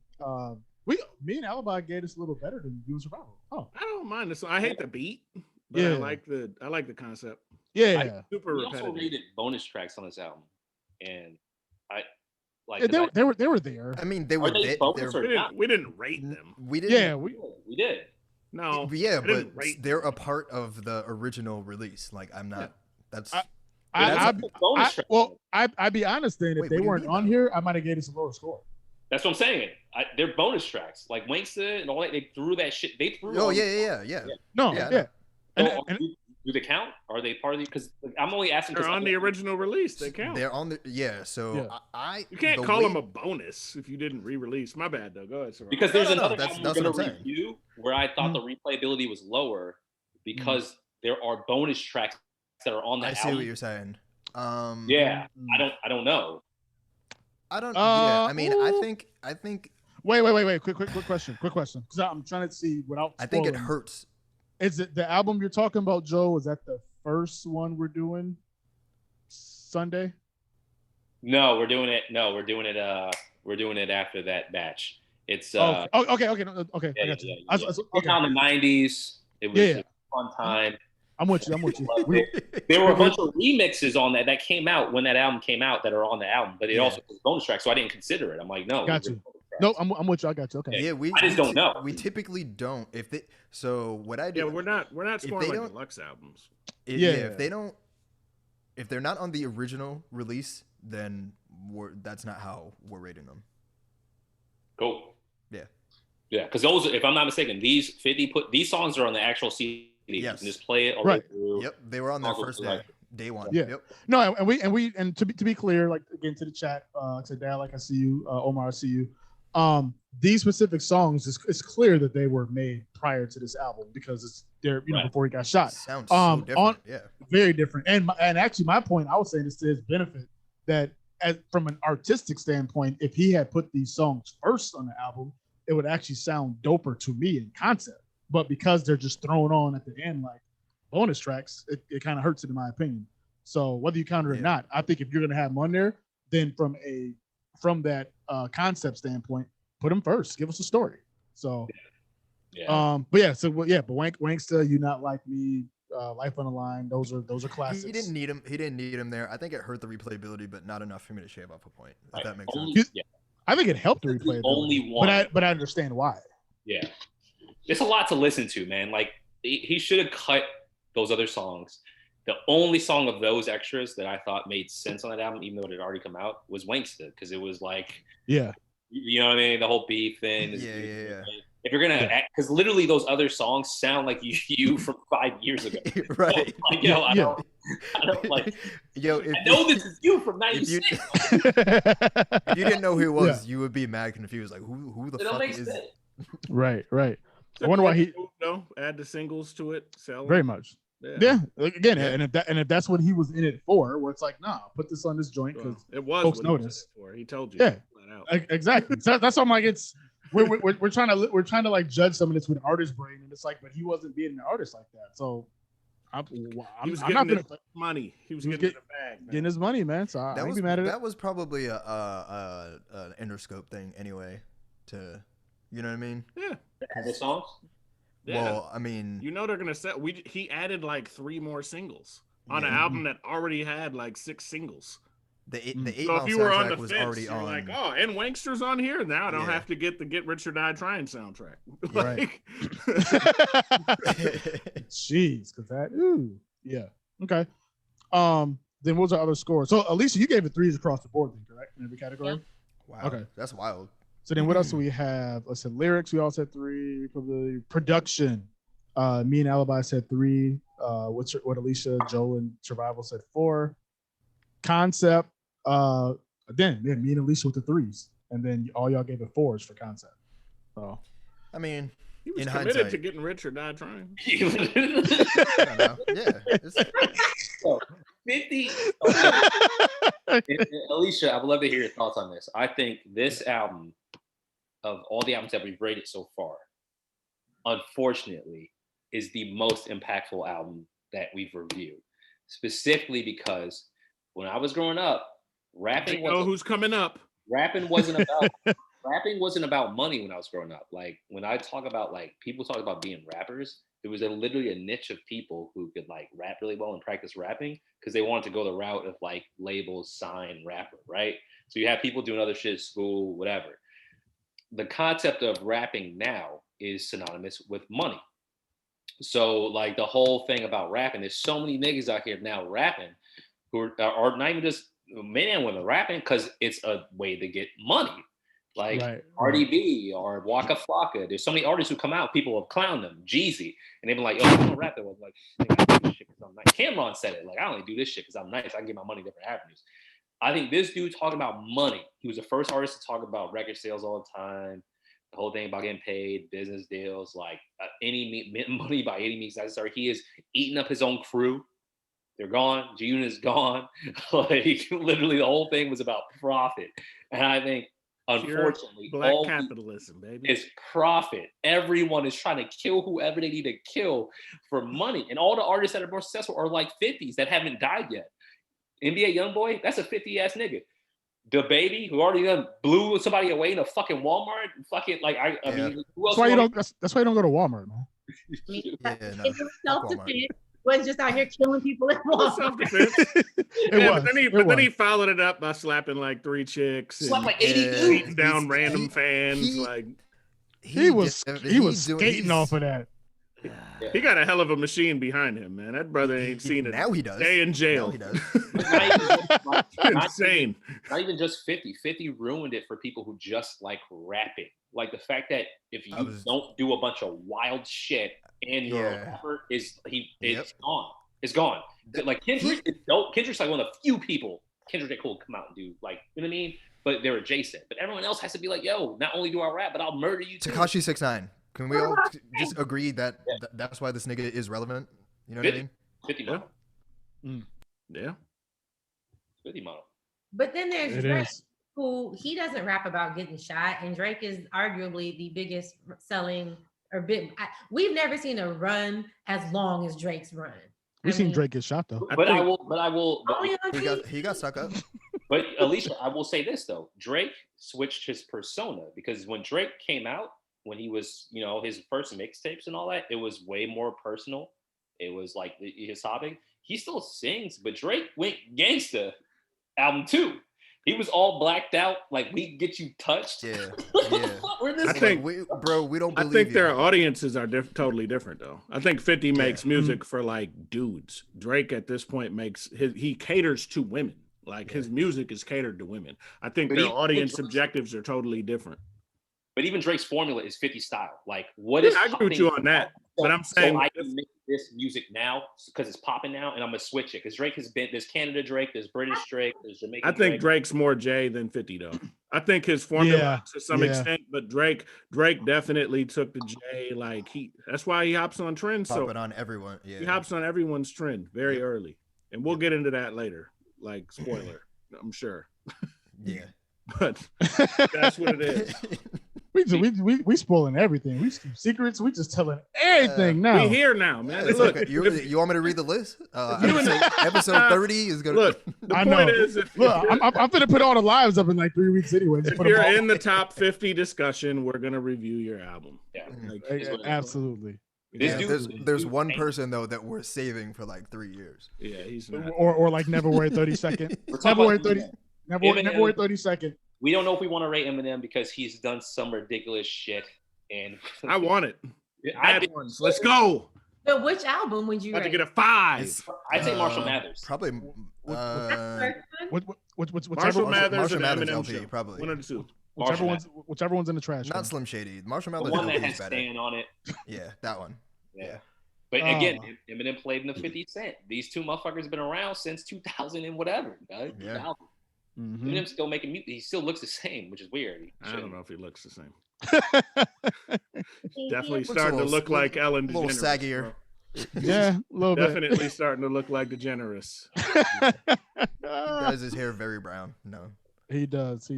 Me and Alibi gave us a little better than you and Survival. Oh, I don't mind this. I hate the beat, but Yeah. I like the concept. yeah. Super We also repetitive. rated bonus tracks on this album, and I like. Yeah, they were there. I mean, they Are were. they bonus or not? We didn't rate them. We didn't. Yeah, We did. No. Yeah, I didn't but rate they're them. a part of the original release. Like, I'm not. That's. I'd be honest then. If Wait, they what do you weren't mean, on though? here, I might have gave us a lower score. That's what I'm saying. They're bonus tracks. Like Wanksta and all that. They threw that shit. They threw. Oh all yeah. No, Yeah, I yeah. know. So, And do they count? Are they part of the? Because I'm only asking. They're on the original release. They count. They're on the. Yeah. So Yeah. I. You can't the call way- them a bonus if you didn't re-release. My bad, though. Go ahead, Sarah. Because there's No, another that's album what we're I'm gonna saying. review where I thought the replayability was lower because there are bonus tracks that are on the I album. see what you're saying. Yeah, I don't know. I don't. Yeah. I mean, I ooh. think. wait. Quick question. Because I'm trying to see without. I think it spoiling. hurts. Is it the album you're talking about, Joe? Is that the first one we're doing Sunday? No, we're doing it. No, we're doing it. We're doing it after that batch. It's Okay. Okay. yeah, I got you. yeah. Okay. On the '90s. It was Yeah. a fun time. I'm with you. There were a bunch of remixes on that came out when that album came out that are on the album, but it also was bonus track, so I didn't consider it. I'm like, no. Got you. No, I'm with you. I got you. Okay. Yeah, I just don't know. We typically don't. If they, so what I do. Yeah, we're not scoring like don't- deluxe albums. If they don't, if they're not on the original release, then that's not how we're rating them. Cool. Yeah. Yeah, because those, if I'm not mistaken, these 50 these songs are on the actual CD. Yes. You can just play it all the way Right. through. Yep, they were on their Also, first like- day one. Yeah. Yep. No, and to be clear, like again to the chat, to Dad, like I see you, Omar, I see you. These specific songs, it's clear that they were made prior to this album because they're Right. before he got shot. Sounds so different. Yeah. Very different. And actually, my point, I was saying this to his benefit that from an artistic standpoint, if he had put these songs first on the album, it would actually sound doper to me in concept. But because they're just thrown on at the end like bonus tracks, it kind of hurts it in my opinion. So whether you count it or not, I think if you're gonna have them on there, then from that concept standpoint, put them first. Give us a story. So but Wanksta, You Not Like Me, Life on the Line, those are classics. He didn't need him there. I think it hurt the replayability, but not enough for me to shave off a point. If that makes sense. I think it helped the That's the replay. only one. But I understand why. Yeah. It's a lot to listen to, man. Like, he should have cut those other songs. The only song of those extras that I thought made sense on that album, even though it had already come out, was Wanksta, because it was like, Yeah. you know what I mean? The whole beef thing. Yeah. If you're gonna act, because literally those other songs sound like you from 5 years ago. Right. Like, yo, I don't like. Yo, I know this is you from '96. If you didn't know who he was, you would be mad confused. Like, who the It don't fuck make is? sense. Right. I wonder why he add the singles to it. Sell very much. Yeah. Again, and if that's what he was in it for, where it's like, nah, put this on this joint because it was folks what he was notice. in it for. He told you. Yeah. Flat out. Exactly. So that's why I'm like, it's we're trying to like judge some of this with artist brain, and it's like, but he wasn't being an artist like that. So I'm not gonna money. He was getting the bag, man. getting his money, man. So I ain't be mad at it. That was probably an Interscope thing anyway. To, you know what I mean? Yeah. The songs. Yeah. Well, I mean, they're gonna set. He added like 3 more singles on an album that already had like 6 singles. the 8 So Mile if you were on soundtrack the was fence, already you're on. like, oh, and Wankster's on here. Now I don't Yeah. have to get the Get Rich or Die Tryin soundtrack. Right. Jeez, because that. Yeah. Okay. Then what was our other score? So Alicia, you gave it 3s across the board, then, correct? In every category. Wow. Okay. That's wild. So then what else do we have? Let's say lyrics, we all said 3. Probably production. Me and Alibi said 3. What Alicia, Joel, and Survival said 4. Concept. Then me and Alicia with the 3s, and then all y'all gave it 4s for concept. So, I mean, He was in committed hindsight, to getting rich or die trying. I don't know. Yeah. So, 50. Alicia, I would love to hear your thoughts on this. I think this album, of all the albums that we've rated so far, unfortunately, is the most impactful album that we've reviewed. Specifically because when I was growing up, rapping who's coming up. Rapping wasn't about money when I was growing up. Like when I talk about like people talk about being rappers, there was literally a niche of people who could like rap really well and practice rapping because they wanted to go the route of like labels, sign, rapper, right? So you have people doing other shit at school, whatever. The concept of rapping now is synonymous with money. So like the whole thing about rapping, there's so many niggas out here now rapping who are not even just men and women rapping because it's a way to get money. Like RDB or Waka Flocka. There's so many artists who come out, people have clowned them, Jeezy, and they've been like, "Oh, I don't rap that well." Like, I do this shit because I'm nice. Cameron said it, like, I only do this shit because I'm nice. I can get my money different avenues. I think this dude talking about money. He was the first artist to talk about record sales all the time. The whole thing about getting paid, business deals, like any money by any means necessary. He is eating up his own crew. They're gone. G-Unit's gone. Like literally, the whole thing was about profit. And I think, unfortunately, black capitalism, baby, is profit. Everyone is trying to kill whoever they need to kill for money. And all the artists that are more successful are like 50s that haven't died yet. NBA Youngboy, that's a 50-ass nigga. The Baby, who already blew somebody away in a fucking Walmart, fucking like I mean, who else? That's why you don't go to Walmart, man. Self-defense was just out here killing people at Walmart. But then he followed it up by slapping like 3 chicks, slapped like 80 dudes, beating down random fans. He was skating off of that. Yeah. He got a hell of a machine behind him, man. That brother ain't seen it. Now he does. Stay in jail. Now he does. Insane. Not even just 50. 50 ruined it for people who just like rapping. Like the fact that if you don't do a bunch of wild shit and you're a rapper, it's gone. It's gone. Like Kendrick is dope. Kendrick's like one of the few people Kendrick Cole come out and do, like, you know what I mean? But they're adjacent. But everyone else has to be like, yo, not only do I rap, but I'll murder you too. Tekashi 6ix9ine. Can we all just agree that that's why this nigga is relevant? You know what I mean? 50 model. Yeah. 50 model. But then there's Drake, who he doesn't rap about getting shot, and Drake is arguably the biggest selling we've never seen a run as long as Drake's run. We've seen Drake get shot though. He got stuck up. But Alicia, I will say this though. Drake switched his persona because when Drake came out, when he was, his first mixtapes and all that, it was way more personal. It was like his sobbing. He still sings, but Drake went gangsta album 2. He was all blacked out, like we get you touched. Yeah. I think, we don't believe I think their audiences are totally different though. I think 50 makes music for like dudes. Drake at this point he caters to women. Like his music is catered to women. I think their audience objectives are totally different. But even Drake's formula is 50 style. Like, what is? I agree with you on that. But I'm saying I can make this music now because it's popping now, and I'm gonna switch it because Drake has been. There's Canada Drake, there's British Drake, there's Jamaican. I think Drake's more Jay than 50 though. I think his formula to some extent, but Drake definitely took the Jay. Like that's why he hops on trends. Hopping on everyone. Yeah. He hops on everyone's trend very early, and we'll get into that later. Like spoiler, I'm sure. Yeah. But that's what it is. We spoiling everything. We keep secrets. We just telling everything now. We here now, man. Look, okay. You want me to read the list? Episode 30 is gonna. Look, the point is, I'm gonna put all the lives up in like 3 weeks anyway. If you're in the top 50 discussion, we're gonna review your album. Yeah, absolutely. There's one person though that we're saving for like 3 years. Yeah, he's not. Or like never wear 32nd. Never wear 32nd. We don't know if we want to rate Eminem because he's done some ridiculous shit. And I want it. Bad ones. Let's go. But which album would you rate? To get a 5. I'd say Marshall Mathers. Probably. Whichever Mathers and Mathers Eminem LP, show. probably. One of the two. Whichever one's in the trash. Not Slim Shady. Marshall Mathers. The one that has Stan on it. Yeah, that one. Yeah. But again, Eminem played in the 50 Cent. These two motherfuckers have been around since 2000 and whatever. Yeah. Even him still making music, he still looks the same, which is weird. I don't know if he looks the same. He Definitely is- starting to look like Ellen a little DeGeneres. saggier. bro. Yeah, a little bit. Definitely starting to look like DeGeneres. He does his hair very brown. No. He does.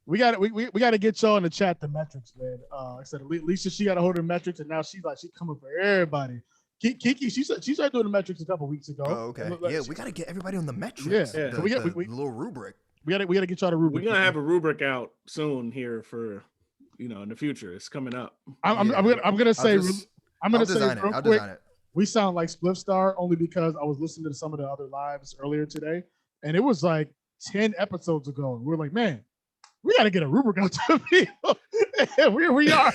We got to get y'all in the chat the metrics, man. Like I said, Alicia, she got a hold of the metrics, and now she's coming for everybody. Kiki, she started doing the metrics a couple weeks ago. Oh, okay. Yeah, we got to get everybody on the metrics. Yeah. The, So we got- the we- little rubric. We got to get y'all the rubric. We're gonna have a rubric out soon here for in the future. It's coming up. I'm gonna say I'll design real it. I'll quick. design it. We sound like Spliff Star only because I was listening to some of the other lives earlier today, and it was like 10 episodes ago. And we were like, man, we got to get a rubric out to people. And here we are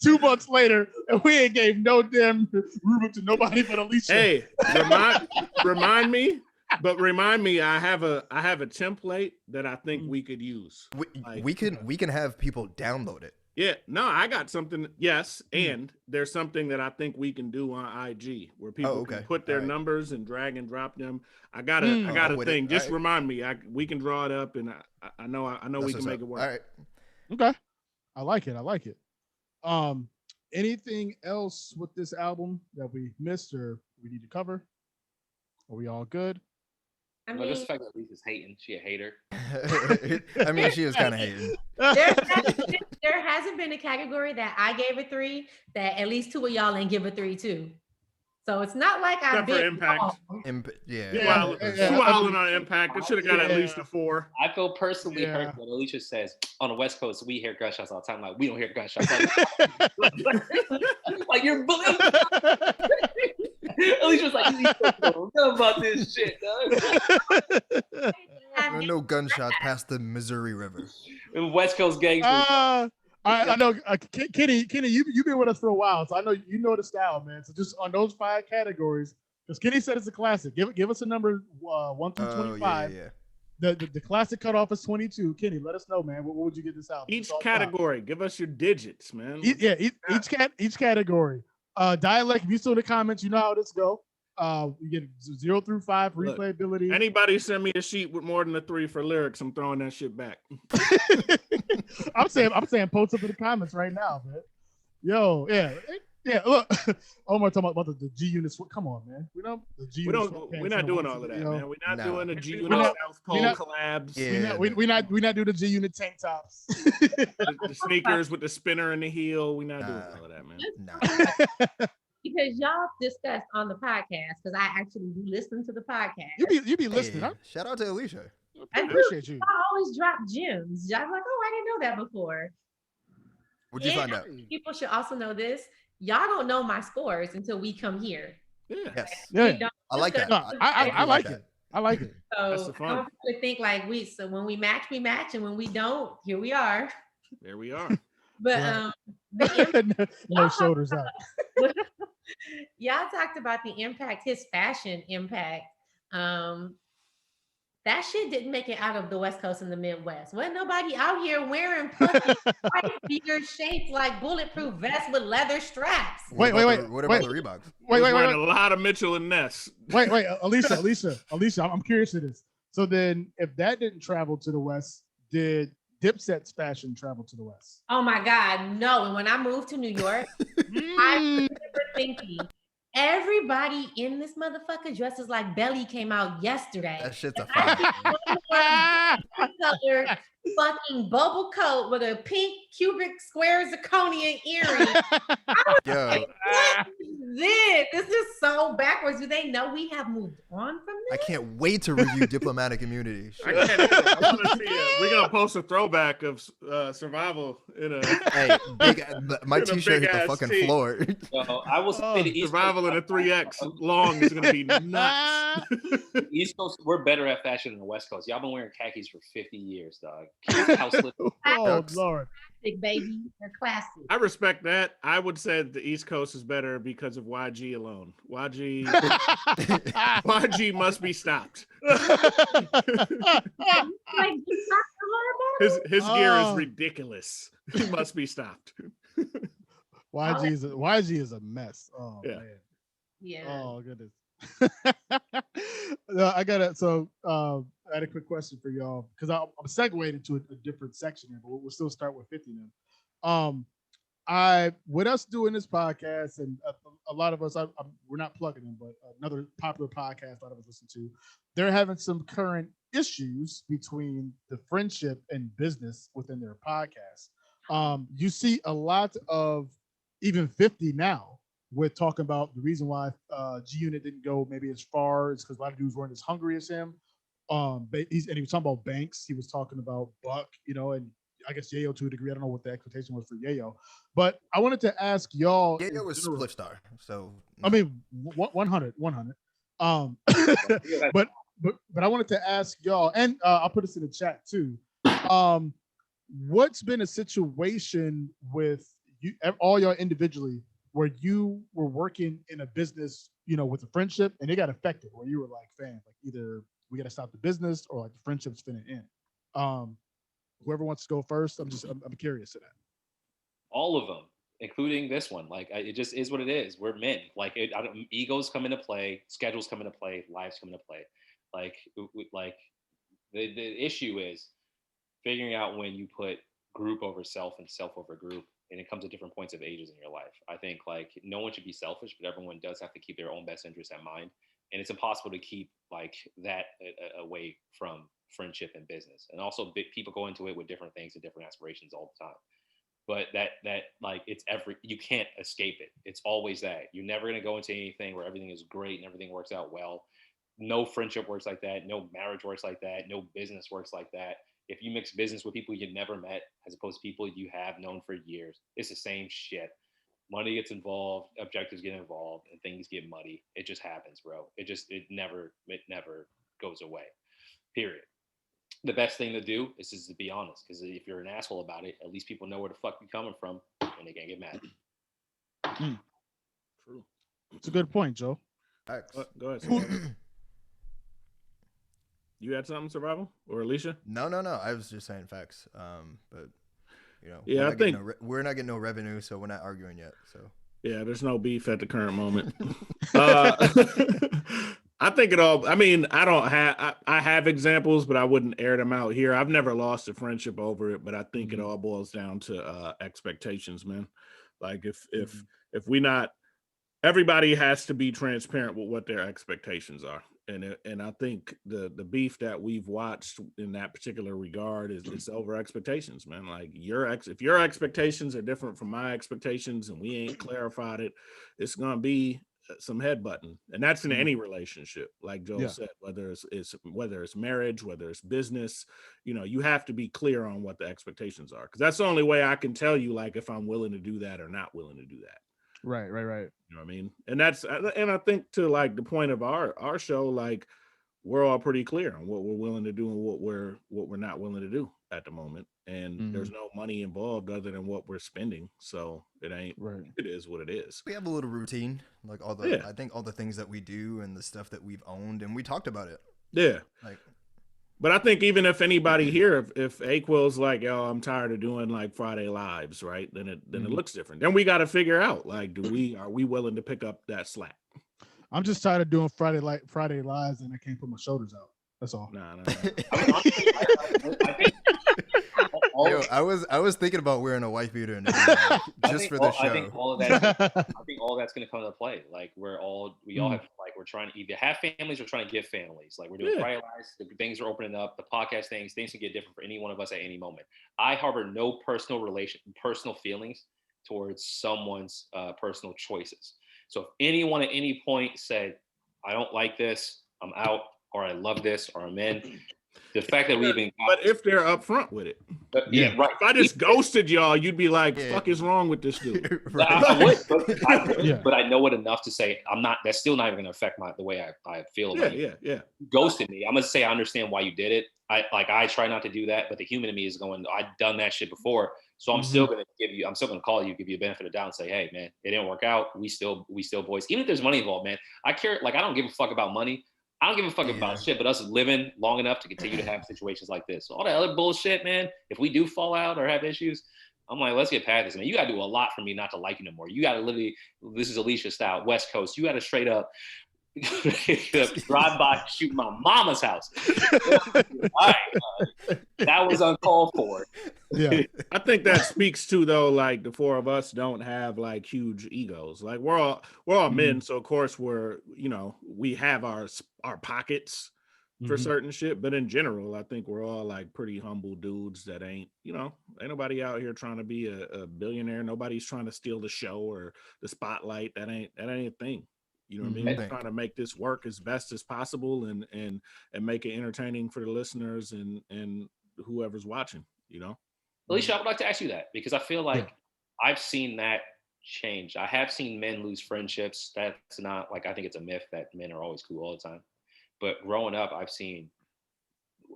2 months later, and we ain't gave no damn rubric to nobody but Alicia. Hey, remind me. But remind me, I have a template that I think we could use. We can have people download it. Yeah, no, I got something. Yes, and there's something that I think we can do on IG where people can put their numbers and drag and drop them. I got a thing. Just remind me. We can draw it up, and I know we can make it work. All right. Okay, I like it. Anything else with this album that we missed or we need to cover? Are we all good? I Well, mean, just the fact that Lisa's hating. She a hater. I mean, she is kind of hating. there hasn't been a category that I gave a 3 that at least 2 of y'all ain't give a 3 to. So it's not like I've Except for been Impact. wrong. Too wild on Impact. It should have got at least a 4. I feel personally hurt when Alicia says on the West Coast we hear gunshots all the time. Like we don't hear gunshots. Like you're bullying. Alicia's like, you don't know about this shit, dog. There are no gunshots past the Missouri River. And West Coast gangsters. I know, Kenny, you've been with us for a while, so I know you know the style, man. So just on those 5 categories, because Kenny said it's a classic. Give us a number 1 through 25. The classic cutoff is 22. Kenny, let us know, man. What would you get this album? Each category, give us your digits, man. Each category. Dialect. If you still in the comments, you know how this go. You get 0 through 5 replayability. Look, anybody send me a sheet with more than a 3 for lyrics, I'm throwing that shit back. I'm saying post up in the comments right now, man. Yo, yeah. Look, Omar talking about the G units. Come on, man. We're not doing all of that, man. We're not doing the G unit South Pole collabs. Yeah, we're not doing the G unit tank tops. The sneakers with the spinner in the heel. We're not doing all of that, man. Because y'all discussed on the podcast, because I actually do listen to the podcast. You be listening, huh? Shout out to Alicia. I appreciate you. I always drop gems. I'm like, oh, I didn't know that before. What'd you find out? People should also know this. Y'all don't know my scores until we come here. Yeah. Yes. Yeah. I like that. No, I like it. I like it. So the fun. I don't really think like so when we match, and when we don't, here we are. There we are. But no shoulders out. Y'all talked about the impact, his fashion impact. That shit didn't make it out of the West Coast and the Midwest. Wasn't nobody out here wearing white beard shaped like bulletproof vests with leather straps. Wait. What about the Reeboks? Wait. A lot of Mitchell and Ness. Wait, Alicia, I'm curious to this. So then, if that didn't travel to the West, did Dipset's fashion travel to the West? Oh my God, no. And when I moved to New York, I remember thinking, everybody in this motherfucker dresses like Belly came out yesterday. That shit's a fire. Colored fucking bubble coat with a pink cubic square zirconian earring. Yo. Like, what is this? This is so backwards. Do they know we have moved on from I this? can't wait to review Diplomatic Immunity. I want to see it. We're gonna post a throwback of Survival in a. Hey, my In a t-shirt hit the big-ass fucking tee. floor. So I will say the East Survival in a 3X long is gonna be nuts. East Coast, we're better at fashion than the West Coast. Y'all been wearing khakis for 50 years, dog. House slip. Oh Lord. Classic, baby. They're classic. I respect that. I would say that the East Coast is better because of YG alone. YG must be stopped. His gear is ridiculous. He must be stopped. YG is a mess. Oh Yeah. man. Yeah. Oh goodness. I got it. So had a quick question for y'all because I'm segueing into a different section here, but we'll still start with 50 now. With us doing this podcast, and a lot of us, we're not plugging them, but another popular podcast a lot of us listen to, they're having some current issues between the friendship and business within their podcast. You see a lot of even 50 now with talking about the reason why G Unit didn't go maybe as far is because a lot of dudes weren't as hungry as him. And he was talking about Banks. He was talking about Buck, and I guess Yayo to a degree. I don't know what the expectation was for Yayo, but I wanted to ask y'all. Yayo was split star, so no. I mean 100. but I wanted to ask y'all, and I'll put this in the chat too. What's been a situation with you, all y'all individually, where you were working in a business, with a friendship, and it got affected, where you were like, fam, like either we got to stop the business or like the friendship's finna end. Whoever wants to go first, I'm curious to that. All of them, including this one. Like, it just is what it is. We're men. Like, egos come into play, schedules come into play, lives come into play. Like the issue is figuring out when you put group over self and self over group, and it comes at different points of ages in your life. I think like no one should be selfish, but everyone does have to keep their own best interests at mind. And it's impossible to keep like that away from friendship and business. And also people go into it with different things and different aspirations all the time. But that like you can't escape it. It's always that. You're never going to go into anything where everything is great and everything works out well. No friendship works like that. No marriage works like that. No business works like that. If you mix business with people you never met as opposed to people you have known for years, it's the same shit. Money gets involved, objectives get involved, and things get muddy. It just happens, bro. It never goes away. Period. The best thing to do is just to be honest, because if you're an asshole about it, at least people know where the fuck you're coming from, and they can't get mad. True. It's a good point, Joe. Go ahead. You had something, Survival or Alicia? No. I was just saying facts. But yeah, I think we're not getting no revenue, so we're not arguing yet. So yeah, there's no beef at the current moment. I think it all. I mean, I have examples, but I wouldn't air them out here. I've never lost a friendship over it, but I think it all boils down to expectations, man. Like if we not, everybody has to be transparent with what their expectations are. And I think the beef that we've watched in that particular regard is it's over expectations, man. Like if your expectations are different from my expectations and we ain't clarified it, it's gonna be some headbutting, and that's in any relationship. Like Joel said, whether it's marriage, whether it's business, you have to be clear on what the expectations are, because that's the only way I can tell you like if I'm willing to do that or not willing to do that. Right. You know what I mean? And I think to like the point of our show, like we're all pretty clear on what we're willing to do and what we're not willing to do at the moment. And there's no money involved other than what we're spending. So it ain't right. It is what it is. We have a little routine, like I think all the things that we do and the stuff that we've owned, and we talked about it. Yeah. But I think even if anybody here, if A-Quil's like, yo, I'm tired of doing like Friday lives, right? Then it looks different. Then we got to figure out like, are we willing to pick up that slack? I'm just tired of doing Friday lives, and I can't put my shoulders out. That's all. Nah. I was thinking about wearing a white beater in just for the show. I think all that's going to come into play. Like we all have like we're trying to either have families or trying to give families. Like we're doing Friday lives. The things are opening up. The podcast things can get different for any one of us at any moment. I harbor no personal feelings towards someone's personal choices. So if anyone at any point said, I don't like this, I'm out, or I love this, or I'm in, the fact that we even but if they're upfront with it. Right. If I just ghosted y'all, you'd be like, fuck is wrong with this dude? I would, but I know it enough to say that's still not even going to affect the way I feel about it. Yeah. Ghosted me. I'm going to say I understand why you did it. I try not to do that, but the human in me is going, I've done that shit before. So I'm still going to call you, give you a benefit of the doubt and say, hey man, it didn't work out. We still boys. Even if there's money involved, man, I care. Like, I don't give a fuck about money. I don't give a fuck about shit, but us living long enough to continue to have situations like this. So all that other bullshit, man, if we do fall out or have issues, I'm like, let's get past this, man. You got to do a lot for me not to like you no more. You got to literally, this is Alicia style, West Coast. You got to straight up drive by, shoot my mama's house. All right, that was uncalled for. Yeah, I think that speaks to though, like the four of us don't have like huge egos. Like we're all men, so of course we have our pockets for certain shit. But in general, I think we're all like pretty humble dudes that ain't nobody out here trying to be a billionaire. Nobody's trying to steal the show or the spotlight. That ain't a thing. You know what I mean? We're trying to make this work as best as possible and make it entertaining for the listeners and whoever's watching, Alicia, I would like to ask you that because I feel like I've seen that change. I have seen men lose friendships. That's not like, I think it's a myth that men are always cool all the time. But growing up, I've seen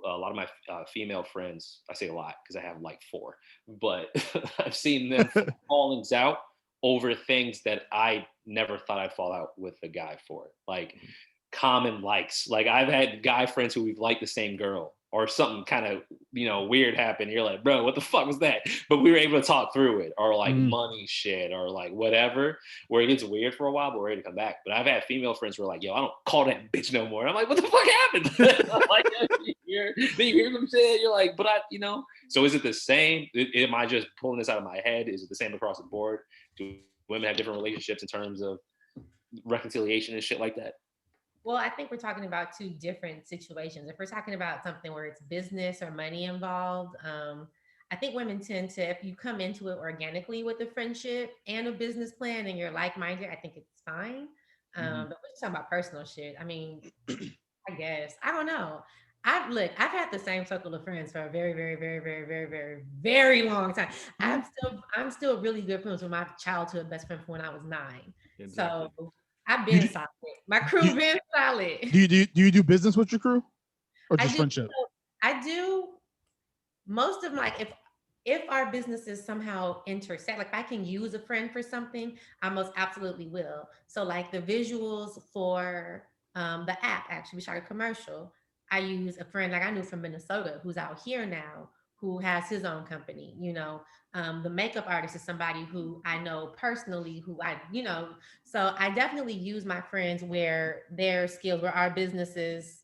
a lot of my female friends, I say a lot because I have like 4, but I've seen them fallings out over things that I never thought I'd fall out with a guy for. Like common likes. Like I've had guy friends who we've liked the same girl or something kind of, weird happened. You're like, bro, what the fuck was that? But we were able to talk through it, or like money shit, or like whatever, where it gets weird for a while, but we're ready to come back. But I've had female friends who are like, yo, I don't call that bitch no more. And I'm like, what the fuck happened? Like, then you hear them say it, you're like, but so is it the same? Am I just pulling this out of my head? Is it the same across the board? Do women have different relationships in terms of reconciliation and shit like that? Well, I think we're talking about 2 different situations. If we're talking about something where it's business or money involved, I think women tend to, if you come into it organically with a friendship and a business plan and you're like-minded, I think it's fine. But we're talking about personal shit. I mean, I guess, I don't know. I've had the same circle of friends for a very, very, very, very, very, very, very long time. I'm still really good friends with my childhood best friend from when I was 9. Exactly. So I've been solid. My crew been solid. Do you do business with your crew, or just friendship? I do. Most of if our businesses somehow intersect, like if I can use a friend for something, I most absolutely will. So like the visuals for the app, actually, we shot a commercial. I use a friend like I knew from Minnesota who's out here now, who has his own company. The makeup artist is somebody who I know personally, so I definitely use my friends where their skills, where our businesses,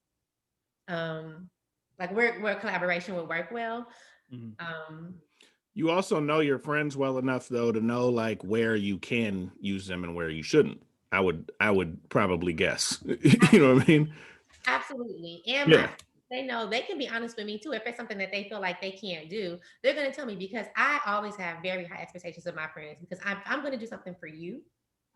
like where collaboration would work well. You also know your friends well enough though to know like where you can use them and where you shouldn't. I would probably guess. You know what I mean? Absolutely. And they know they can be honest with me too. If it's something that they feel like they can't do, they're going to tell me, because I always have very high expectations of my friends, because I'm going to do something for you.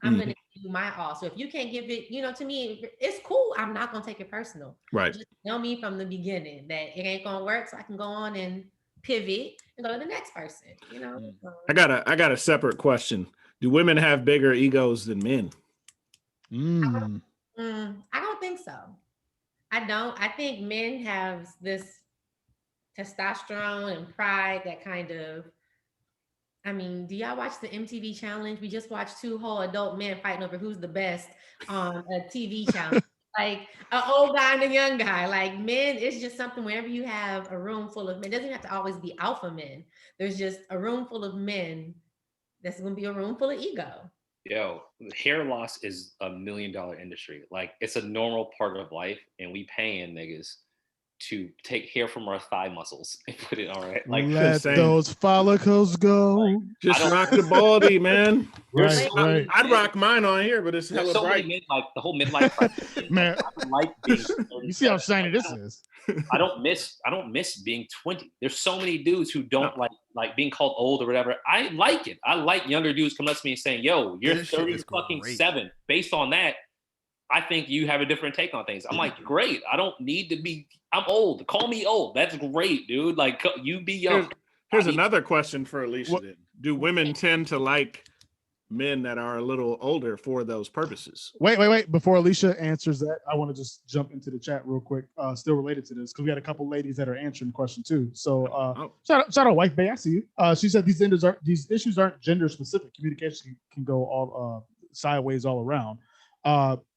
I'm going to do my all. So if you can't give it, to me, it's cool. I'm not going to take it personal. Right. Just know me from the beginning that it ain't going to work. So I can go on and pivot and go to the next person, I got a separate question. Do women have bigger egos than men? I don't think so. I don't. I think men have this testosterone and pride that kind of, do y'all watch the MTV challenge? We just watched 2 whole adult men fighting over who's the best on a TV challenge. Like an old guy and a young guy. Like men, it's just something whenever you have a room full of men, it doesn't have to always be alpha men. There's just a room full of men. That's going to be a room full of ego. Yo, hair loss is $1 million industry. Like it's a normal part of life, and we paying niggas to take hair from our thigh muscles and put it on right. Like let those follicles go. Like, just rock the baldy, man. Right. I'd rock mine on here, but it's hella so bright. Many, like the whole midlife crisis. Man, I like being you see how shiny this is. I don't miss being 20. There's so many dudes who don't like being called old or whatever. I like it. I like younger dudes coming up to me and saying, "Yo, you're 37." Based on that, I think you have a different take on things. I'm like, great. I don't need to be. I'm old. Call me old. That's great, dude. Like you be young. Here's another question for Alicia. Then. Do women tend to like men that are a little older for those purposes? Wait. Before Alicia answers that, I want to just jump into the chat real quick, still related to this, because we had a couple ladies that are answering the question too. So shout out Wife Bay, I see you. She said these issues aren't gender specific. Communication can go all sideways all around.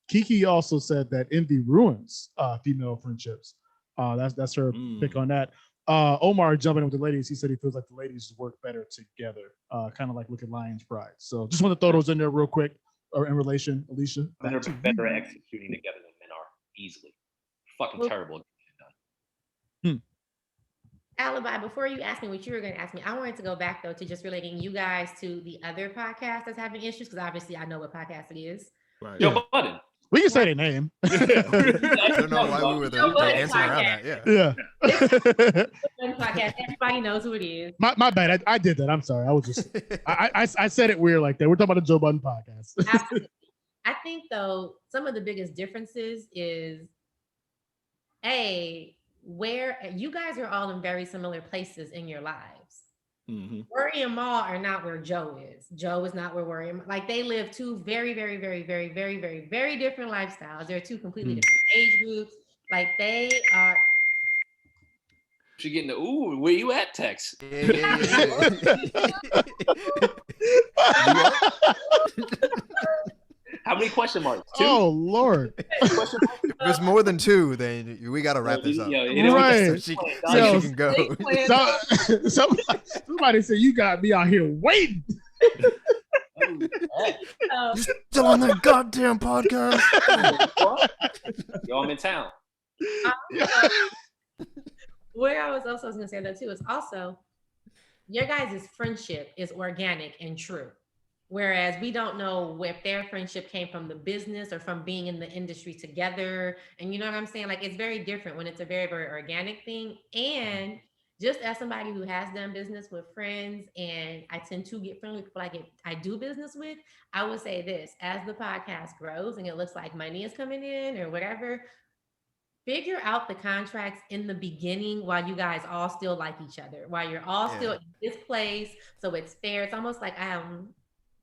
Kiki also said that envy ruins female friendships. That's her pick on that. Omar jumping in with the ladies. He said he feels like the ladies work better together, kind of like look at Lion's Pride. So just want to throw those in there real quick. or in relation, Alicia? Men are better at executing together than men are, easily. Fucking terrible. Alibi, before you ask me what you were going to ask me, I wanted to go back though to just relating you guys to the other podcast that's having issues, because obviously I know what podcast it is. Right. Joe Budden. We can say their name. I don't know why we were dancing around that. Yeah. Podcast. Everybody knows who it is. My bad. I did that. I'm sorry. I was just I said it weird like that. We're talking about the Joe Budden podcast. Absolutely. I think though some of the biggest differences is where you guys are all in very similar places in your lives. Mm-hmm. Worry and Maul are not where Joe is. Joe is not where Worry and like they live two very, very, very, very, very, very, very different lifestyles. They're two completely different age groups. Like they are. She getting the ooh, where you at, Tex? How many question marks? 2? Oh Lord! If there's more than 2, then we gotta wrap this up. Right? So she can go. Somebody said you got me out here waiting. You still on that goddamn podcast? Yo, I'm in town. Where I was also going to say that too is also your guys' friendship is organic and true. Whereas we don't know if their friendship came from the business or from being in the industry together. And you know what I'm saying? Like it's very different when it's a very, very organic thing. And just as somebody who has done business with friends and I tend to get friendly with people I do business with, I would say this, as the podcast grows and it looks like money is coming in or whatever, figure out the contracts in the beginning while you guys all still like each other, while you're all still in this place. So it's fair. It's almost like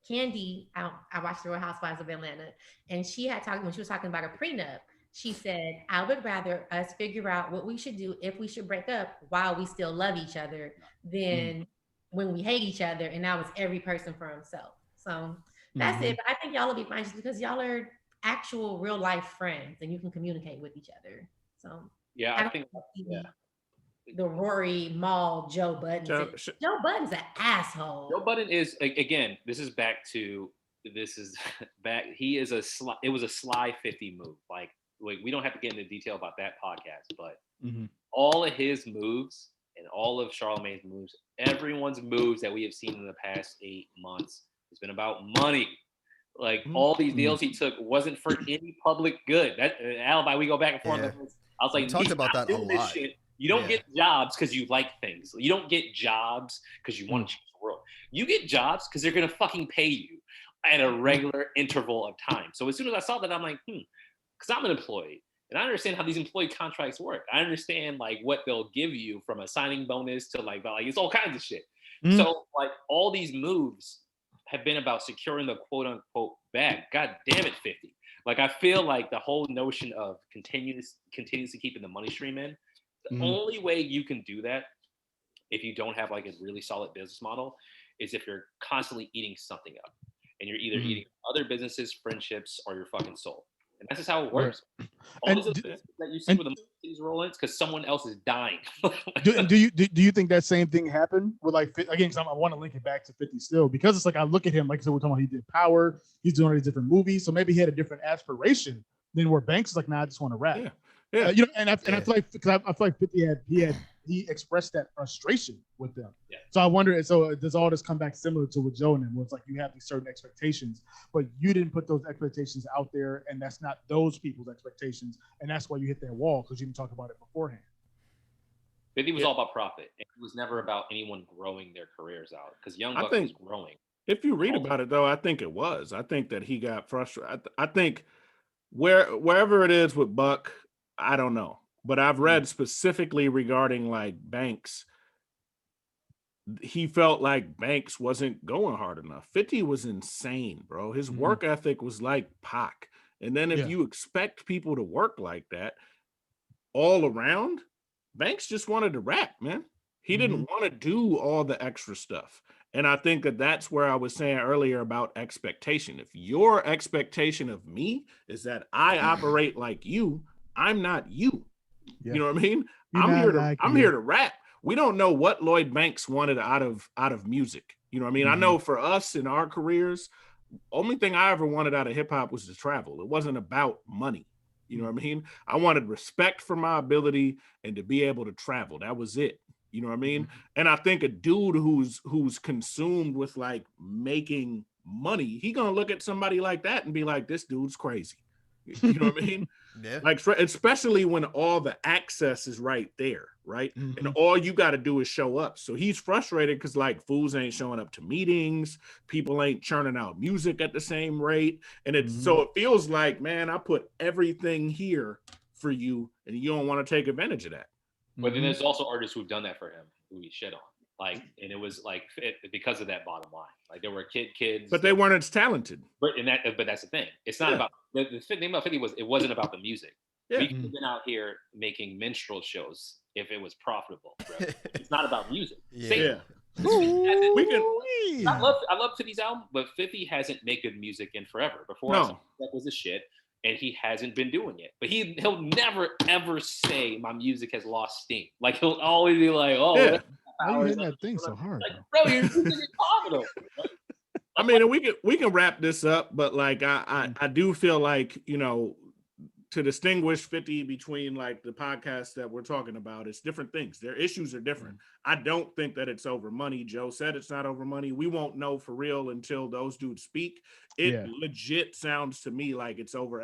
Candy, I watched the Real Housewives of Atlanta, and she had talked when she was talking about a prenup. She said, "I would rather us figure out what we should do if we should break up while we still love each other than when we hate each other." And now it's every person for himself. So that's it. But I think y'all will be fine just because y'all are actual real life friends and you can communicate with each other. So yeah, I think the Rory Maul Joe Budden. Joe Budden's an asshole. Joe Budden is again. This is back. He is it was a sly 50 move. Like we don't have to get into detail about that podcast, but all of his moves and all of Charlamagne's moves, everyone's moves that we have seen in the past 8 months, has been about money. Like all these deals he took wasn't for any public good. That Alibi, we go back and forth. Yeah. I was like, we talked about that a lot. You don't get jobs because you like things. You don't get jobs because you want to change the world. You get jobs because they're going to fucking pay you at a regular interval of time. So as soon as I saw that, I'm like, because I'm an employee. And I understand how these employee contracts work. I understand like what they'll give you from a signing bonus to like it's all kinds of shit. So like all these moves have been about securing the quote unquote bag. God damn it, 50. Like I feel like the whole notion of continuously keeping the money stream in, the only way you can do that if you don't have like a really solid business model is if you're constantly eating something up and you're either eating other businesses, friendships, or your fucking soul. And that's just how it works. All these that you see where the money's rolling, it's because someone else is dying. do you think that same thing happened with like again? Because I want to link it back to 50 still because it's like I look at him like so we're talking about he did Power, he's doing all these different movies, so maybe he had a different aspiration than where Banks is like, nah, I just want to rap. Yeah. You know, and I feel like because I feel like 50 he expressed that frustration with them. Yeah. So I wonder, so does all this come back similar to with Joe and them, where it's like you have these certain expectations, but you didn't put those expectations out there, and that's not those people's expectations, and that's why you hit that wall because you didn't talk about it beforehand. 50 was all about profit. It was never about anyone growing their careers out because Young Buck was growing. If you read about it though, I think it was. I think that he got frustrated. I think wherever it is with Buck, I don't know. But I've read specifically regarding like Banks. He felt like Banks wasn't going hard enough. 50 was insane, bro. His work ethic was like Pac. And then if you expect people to work like that all around, Banks just wanted to rap, man. He didn't want to do all the extra stuff. And I think that that's where I was saying earlier about expectation. If your expectation of me is that I operate like you, I'm not you. Yeah. You know what I mean? I'm here to rap. We don't know what Lloyd Banks wanted out of music. You know what I mean? I know for us in our careers, only thing I ever wanted out of hip hop was to travel. It wasn't about money. You know what I mean? I wanted respect for my ability and to be able to travel. That was it. You know what I mean? And I think a dude who's consumed with like making money, he gonna look at somebody like that and be like, this dude's crazy. You know what I mean? Yeah. Like, especially when all the access is right there, right? And all you got to do is show up. So he's frustrated because like fools ain't showing up to meetings, people ain't churning out music at the same rate, and it's so it feels like, man, I put everything here for you, and you don't want to take advantage of that. But then there's also artists who've done that for him, who he shit on. Like, and it was like because of that bottom line. Like there were kids, but they weren't as talented. But that's the thing. It's not about the thing about 50 was it wasn't about the music. Yeah. We could have been out here making minstrel shows if it was profitable. Bro. It's not about music. Yeah. We can. I love 50's album, but 50 hasn't made good music in forever. Before that was a shit, and he hasn't been doing it. But he'll never ever say my music has lost steam. Like he'll always be like, oh. Yeah. Why are you hitting that thing so hard? Like, bro, your music is profitable. I mean, we can wrap this up, but like I do feel like, you know, to distinguish 50 between like the podcasts that we're talking about, it's different things. Their issues are different. I don't think that it's over money. Joe said it's not over money. We won't know for real until those dudes speak. It legit sounds to me like it's over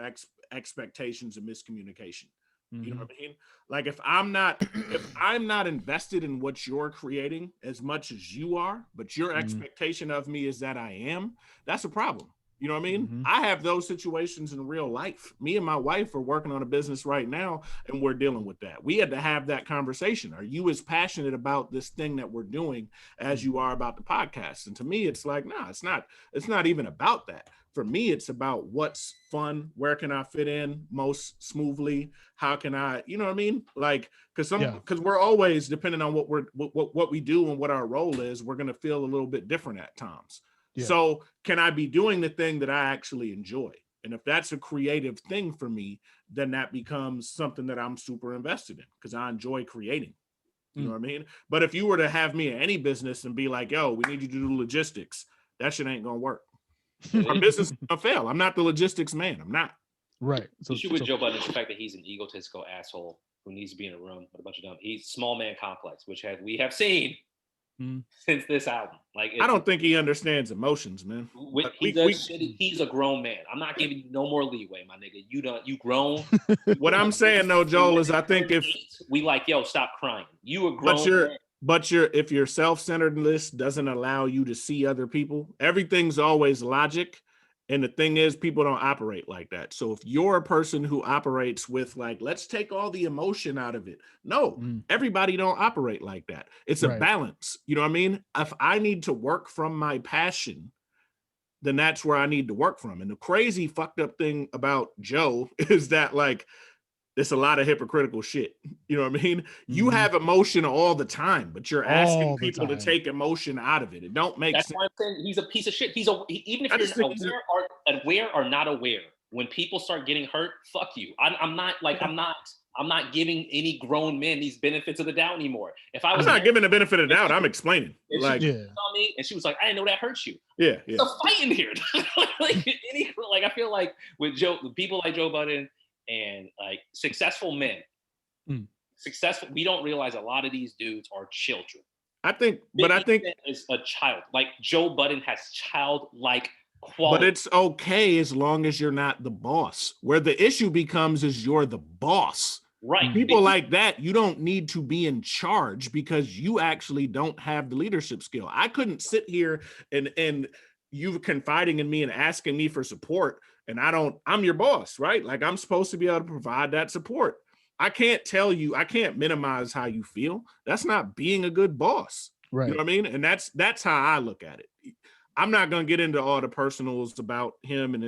expectations and miscommunication. You know what I mean? Like if I'm not invested in what you're creating as much as you are, but your expectation of me is that I am, that's a problem. You know what I mean? I have those situations in real life. Me and my wife are working on a business right now, and we're dealing with that. We had to have that conversation. Are you as passionate about this thing that we're doing as you are about the podcast? And to me, it's like, nah, it's not even about that. For me, it's about what's fun. Where can I fit in most smoothly? How can I, you know what I mean? Like, because we're always, depending on what we do and what our role is, we're going to feel a little bit different at times. Yeah. So can I be doing the thing that I actually enjoy? And if that's a creative thing for me, then that becomes something that I'm super invested in because I enjoy creating. You know what I mean? But if you were to have me in any business and be like, yo, we need you to do logistics, that shit ain't going to work. Our business is going to fail. I'm not the logistics man. I'm not. Right. So the issue with Joe Budden is the fact that he's an egotistical asshole who needs to be in a room with a bunch of dumb. He's small man complex, which we have seen since this album. Like I don't think he understands emotions, man. He's a grown man. I'm not giving you no more leeway, my nigga. You grown. What I'm saying though, Joel, is I think if we like, yo, stop crying. You a grown man. But if your self-centeredness doesn't allow you to see other people, everything's always logic. And the thing is, people don't operate like that. So if you're a person who operates with like, let's take all the emotion out of it. No, everybody don't operate like that. It's a balance. You know what I mean? If I need to work from my passion, then that's where I need to work from. And the crazy fucked up thing about Joe is that like, it's a lot of hypocritical shit. You know what I mean? You have emotion all the time, but you're asking people to take emotion out of it. It don't make sense. That's why I'm saying he's a piece of shit. Even if you're aware or not aware, when people start getting hurt, fuck you. I'm not giving any grown men these benefits of the doubt anymore. If I was not giving the benit of the doubt, I'm explaining. Like, she saw me and she was like, I didn't know that hurts you. Yeah. It's a fight in here. I feel like with people like Joe Budden and like successful men, we don't realize a lot of these dudes are children. I think is a child. Like Joe Budden has childlike quality. But it's okay as long as you're not the boss. Where the issue becomes is you're the boss. Right. People like that, you don't need to be in charge because you actually don't have the leadership skill. I couldn't sit here and you confiding in me and asking me for support. And I'm your boss, right? Like I'm supposed to be able to provide that support. I can't minimize how you feel. That's not being a good boss. Right. You know what I mean? And that's how I look at it. I'm not going to get into all the personals about him. And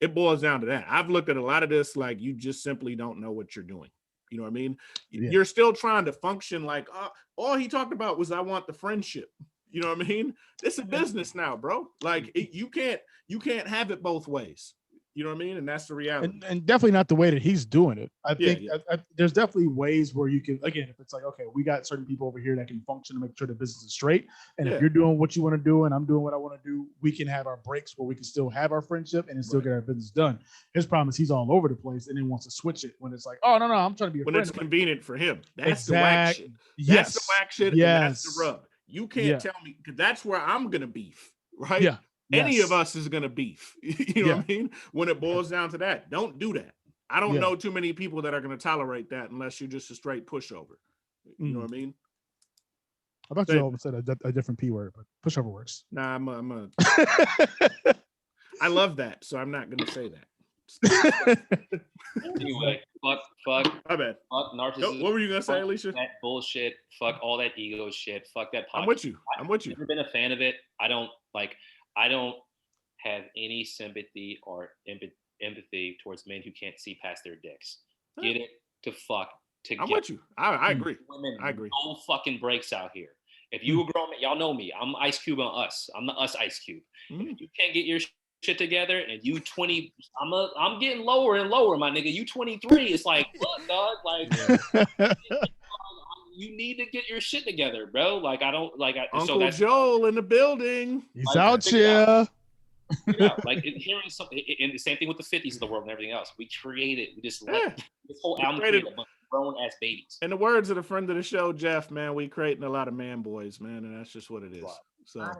it boils down to that. I've looked at a lot of this, like you just simply don't know what you're doing. You know what I mean? Yeah. You're still trying to function like, all he talked about was, I want the friendship. You know what I mean? It's a business now, bro. Like you can't have it both ways. You know what I mean? And that's the reality. And definitely not the way that he's doing it. I think there's definitely ways where you can, again, if it's like, okay, we got certain people over here that can function to make sure the business is straight. And if you're doing what you want to do and I'm doing what I want to do, we can have our breaks where we can still have our friendship and still get our business done. His problem is he's all over the place and then wants to switch it when it's like, oh, no, I'm trying to be a friend. When it's convenient for him. That's the whack shit. That's the whack shit. And that's the rub. You can't tell me, because that's where I'm going to beef, right? Yeah. Any of us is going to beef. You know what I mean? When it boils down to that, don't do that. I don't know too many people that are going to tolerate that unless you're just a straight pushover. You know what I mean? I thought you always said a different P word, but pushover works. Nah, I love that, so I'm not going to say that. Anyway, fuck. My bad. Fuck narcissism. What were you going to say, Alicia? That bullshit. Fuck all that ego shit. Fuck that podcast. I'm with you. I've never been a fan of it. I don't have any sympathy or empathy towards men who can't see past their dicks. Get it to fuck together. I'm with you. I agree. Women, I agree. No fucking breaks out here. If you a grown man, y'all know me. I'm Ice Cube on Us. I'm the Us Ice Cube. If you can't get your shit together and you 20, I'm getting lower and lower, my nigga. You 23. It's like, look, dog. Like, you need to get your shit together, bro. Like, I don't like. Uncle so that's, Joel in the building. He's like, out here. Like hearing something, and the same thing with the 50's of the world and everything else. We created. We just let this whole album created a bunch of grown ass babies. In the words of the friend of the show, Jeff, man, we creating a lot of man boys, man, and that's just what it is. So,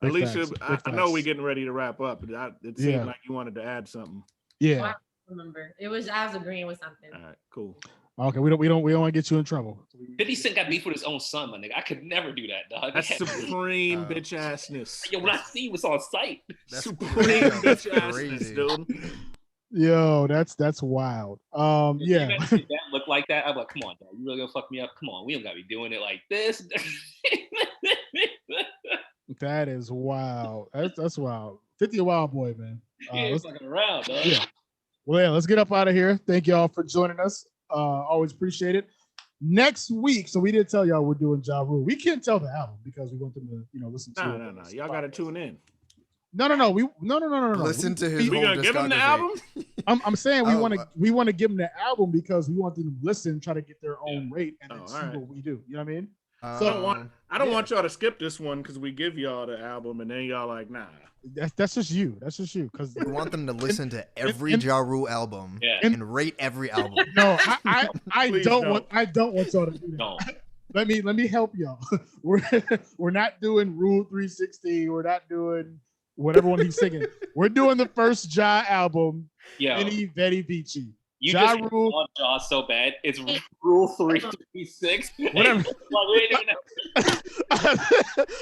Alicia, I know we're getting ready to wrap up, but it seemed like you wanted to add something. Yeah, I remember. I was agreeing with something. All right, cool. Okay, we don't want to get you in trouble. 50 Cent got beef with his own son, my nigga. I could never do that, dog. That's supreme bitch assness. Yo, when I see what's on site, that's supreme bitch assness, dude. Yo, that's wild. Yeah. If that look like that, I'm like, come on, dog. You really gonna fuck me up? Come on, we don't gotta be doing it like this. That is wild. That's wild. 50 a wild boy, man. Let's fucking around, dog. Yeah. Well, yeah, let's get up out of here. Thank y'all for joining us. Always appreciate it. Next week, so we didn't tell y'all we're doing Ja Rule. We can't tell the album because we want them to, listen to it. No. Y'all got to tune in. No. No. Listen to his. We gonna give them the album? I'm saying we want to give them the album because we want them to listen, try to get their own rate, and then see what we do. You know what I mean? I don't want y'all to skip this one because we give y'all the album and then y'all like, nah. That's just you. That's just you. Because we want them to listen to every Ja Rule album and rate every album. No, I don't want y'all to do that. No. Let me help y'all. We're not doing Rule 360. We're not doing whatever one he's singing. We're doing the first Ja album. Yeah. Veni Vici. You just want Ja so bad. It's Rule 336. Whatever.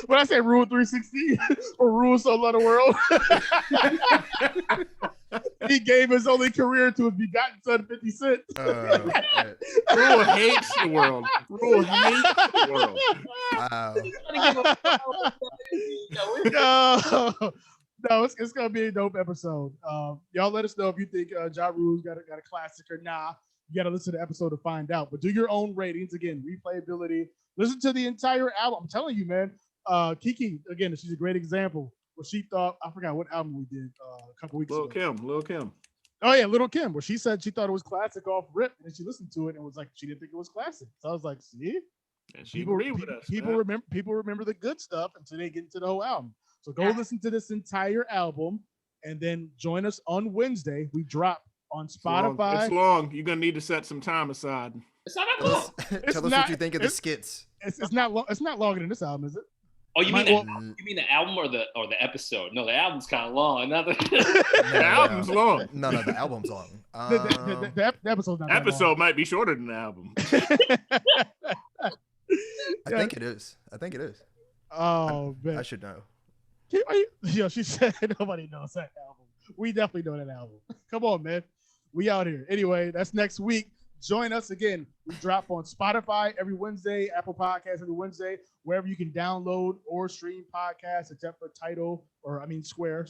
When I say Rule 360 or Rule So Love the World, he gave his only career to his begotten son, 50 Cent. Rule hates the world. Rule hates the world. Wow. No, it's gonna be a dope episode. Y'all let us know if you think Ja Rule's got a classic or nah. You gotta listen to the episode to find out. But do your own ratings. Again, replayability. Listen to the entire album. I'm telling you, man. Kiki, again, she's a great example. Where she thought, I forgot what album we did a couple weeks ago. Lil' Kim. Oh yeah, Lil' Kim. Where she said she thought it was classic off rip, and she listened to it and was like, she didn't think it was classic. So I was like, see, and she agreed with us. People remember the good stuff until they get into the whole album. So go listen to this entire album and then join us on Wednesday. We drop on Spotify. It's long. You're going to need to set some time aside. It's not that long. Tell us what you think of the skits. It's not long. It's not longer than this album, is it? Oh, you mean the album or the episode? No, the album's kind of long. The album's long. No, the album's long. The episode's not episode long. might be shorter than the album. I think it is. Oh, man. I should know. She said nobody knows that album. We definitely know that album. Come on, man. We out here. Anyway, that's next week. Join us again. We drop on Spotify every Wednesday, Apple Podcasts every Wednesday, wherever you can download or stream podcasts, except for Square,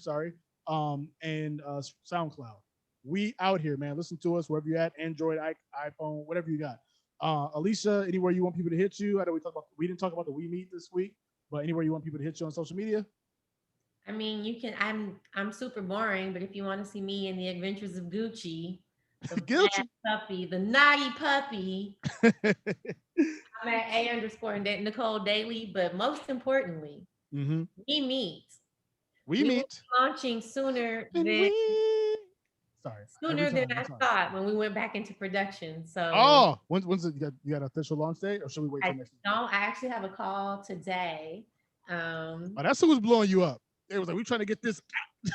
and SoundCloud. We out here, man. Listen to us wherever you're at, Android, iPhone, whatever you got. Alicia, anywhere you want people to hit you? I know we didn't talk about the We Meet this week, but anywhere you want people to hit you on social media? I mean, you can. I'm super boring, but if you want to see me in the adventures of Gucci, the Gucci. bad puppy, the naughty puppy, I'm at A_Nicole Daily. But most importantly, Mm-hmm. we meet. We We will meet. be launching sooner And than we. Sorry. Every sooner than time. I'm I sorry. thought when we went back into production. So Oh, when's it? You got an official launch date, or should we wait till I next week? don't. I actually have a call today. Oh, that's who was blowing you up. It was like, we trying to get this.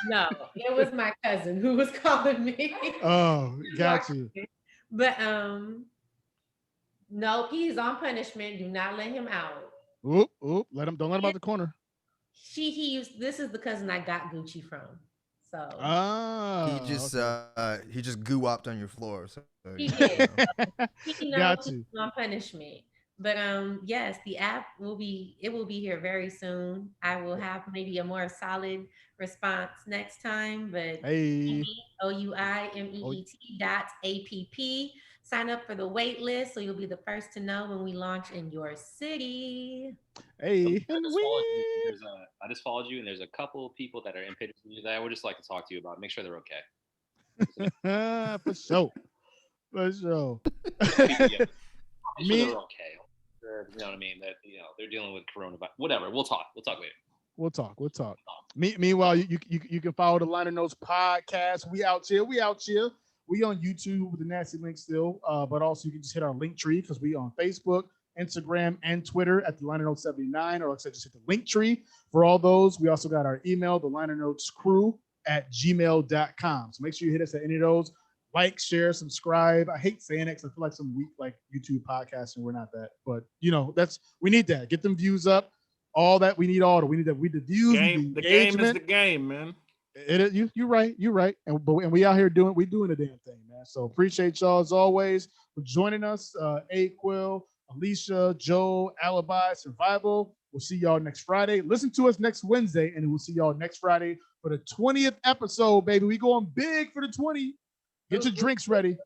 No, it was my cousin who was calling me. Oh, got you. But no, he's on punishment. Do not let him out. Oop, oop. Don't let him out the corner. He used. This is the cousin I got Gucci from. So Ah, he just goo-opped on your floor. So he did. He knows got he's you. on punishment. But yes, the app will be here very soon. I will have maybe a more solid response next time. But Hey. OUIMEET.app. Sign up for the wait list so you'll be the first to know when we launch in your city. Hey. I just followed you, and there's a couple of people that are in pictures of you that I would just like to talk to you about. Make sure they're okay. For sure. For sure. Yeah. Me, they're okay. You know what I mean? That they're dealing with coronavirus. Whatever. We'll talk later. We'll talk. Meanwhile, you can follow the Liner Notes podcast. We out here. We on YouTube with the nasty link still, but also you can just hit our link tree because we on Facebook, Instagram, and Twitter at the Liner Notes 79, or like I said, just hit the link tree for all those. We also got our email, the Liner Notes crew @gmail.com. So make sure you hit us at any of those. Like, share, subscribe. I hate saying it because I feel like some weak like YouTube podcasts and we're not that, but we need that. Get them views up. All that we need we need the views. The game is the game, man. You're right. And we out here doing the damn thing, man. So appreciate y'all as always for joining us. A-Quil, Alicia, Joe, Alibi, Survival. We'll see y'all next Friday. Listen to us next Wednesday, and we'll see y'all next Friday for the 20th episode, baby. We going big for the 20. Get your drinks ready.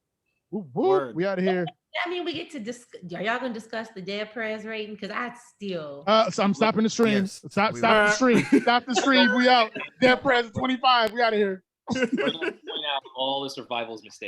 Woo. We out of here. I mean, we get to discuss. Are y'all gonna discuss the Dead Prez rating? Because I still. So I'm stopping the stream. Yes, Stop the stream. Stop the stream. We out. Dead Prez 25. We out of here. We're gonna point out all the survival's mistakes.